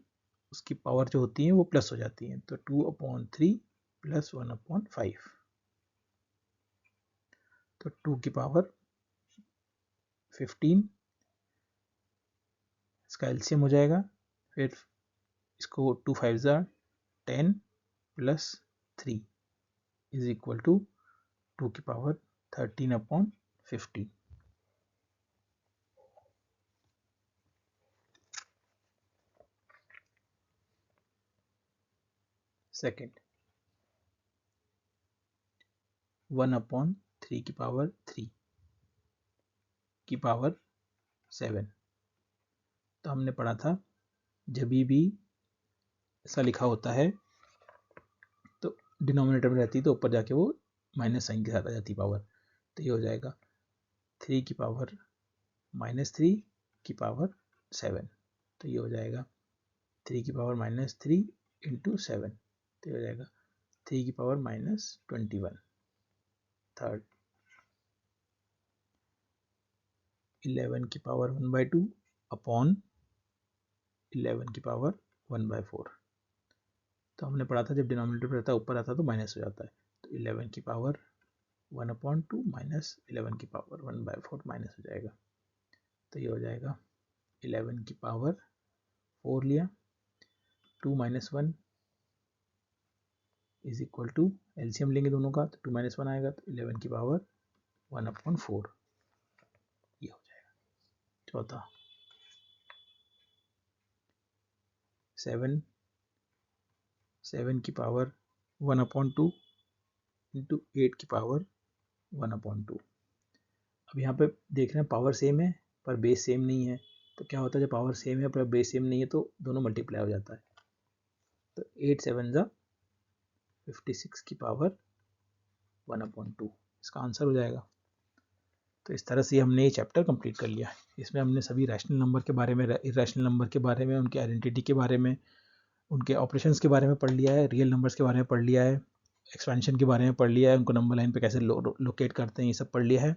उसकी पावर जो होती है वो प्लस हो जाती है, तो 2/3 प्लस 1/5, तो 2 की पावर 15, इसका एलसीएम हो जाएगा, फिर इसको 2 5 10 प्लस 3 इज इक्वल टू 2 की पावर 13/15। सेकेंड 1/3 की पावर 3 की पावर 7, तो हमने पढ़ा था जब भी ऐसा लिखा होता है तो डिनोमिनेटर में रहती है तो ऊपर जाके वो माइनस साइन के साथ आ जाती पावर, तो ये हो जाएगा 3 की पावर -3 की पावर 7, तो ये हो जाएगा 3 की पावर -3 इंटू 7, तो ये हो जाएगा 3 की पावर -21। थर्ड 11 की पावर 1/2 अपॉन 11 की पावर 1/4, तो हमने पढ़ा था जब डिनोमिनेटर पर रहता है ऊपर आता है तो माइनस हो जाता है, तो 11 की पावर 1/2 माइनस 11 की पावर 1/4 माइनस हो जाएगा, तो ये हो जाएगा 11 की पावर 4 लिया, 2 - 1 इज इक्वल टू एलसीएम लेंगे दोनों का, तो 2 - 1 आएगा, तो 11 की पावर 1/4 ये हो जाएगा। चौथा 7 की पावर 1/2 इंटू 8 की पावर 1/2। अब यहाँ पे देख रहे हैं पावर सेम है पर बेस सेम नहीं है, तो क्या होता है जब पावर सेम है पर बेस सेम नहीं है तो दोनों मल्टीप्लाई हो जाता है, तो 8 7 56 की पावर 1/2 इसका आंसर हो जाएगा। तो इस तरह से हमने ये चैप्टर कंप्लीट कर लिया। इसमें हमने सभी रैशनल नंबर के बारे में, इरेशनल नंबर के बारे में, उनके आइडेंटिटी के बारे में, उनके ऑपरेशंस के बारे में पढ़ लिया है, रियल नंबर्स के बारे में पढ़ लिया है, एक्सपेंशन के बारे में पढ़ लिया है, उनको नंबर लाइन पे कैसे लोकेट करते हैं ये सब पढ़ लिया है।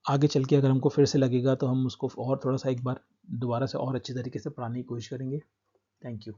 आगे चल के अगर हमको फिर से लगेगा तो हम उसको और थोड़ा सा एक बार दोबारा से और अच्छी तरीके से पढ़ाने की कोशिश करेंगे। Thank you.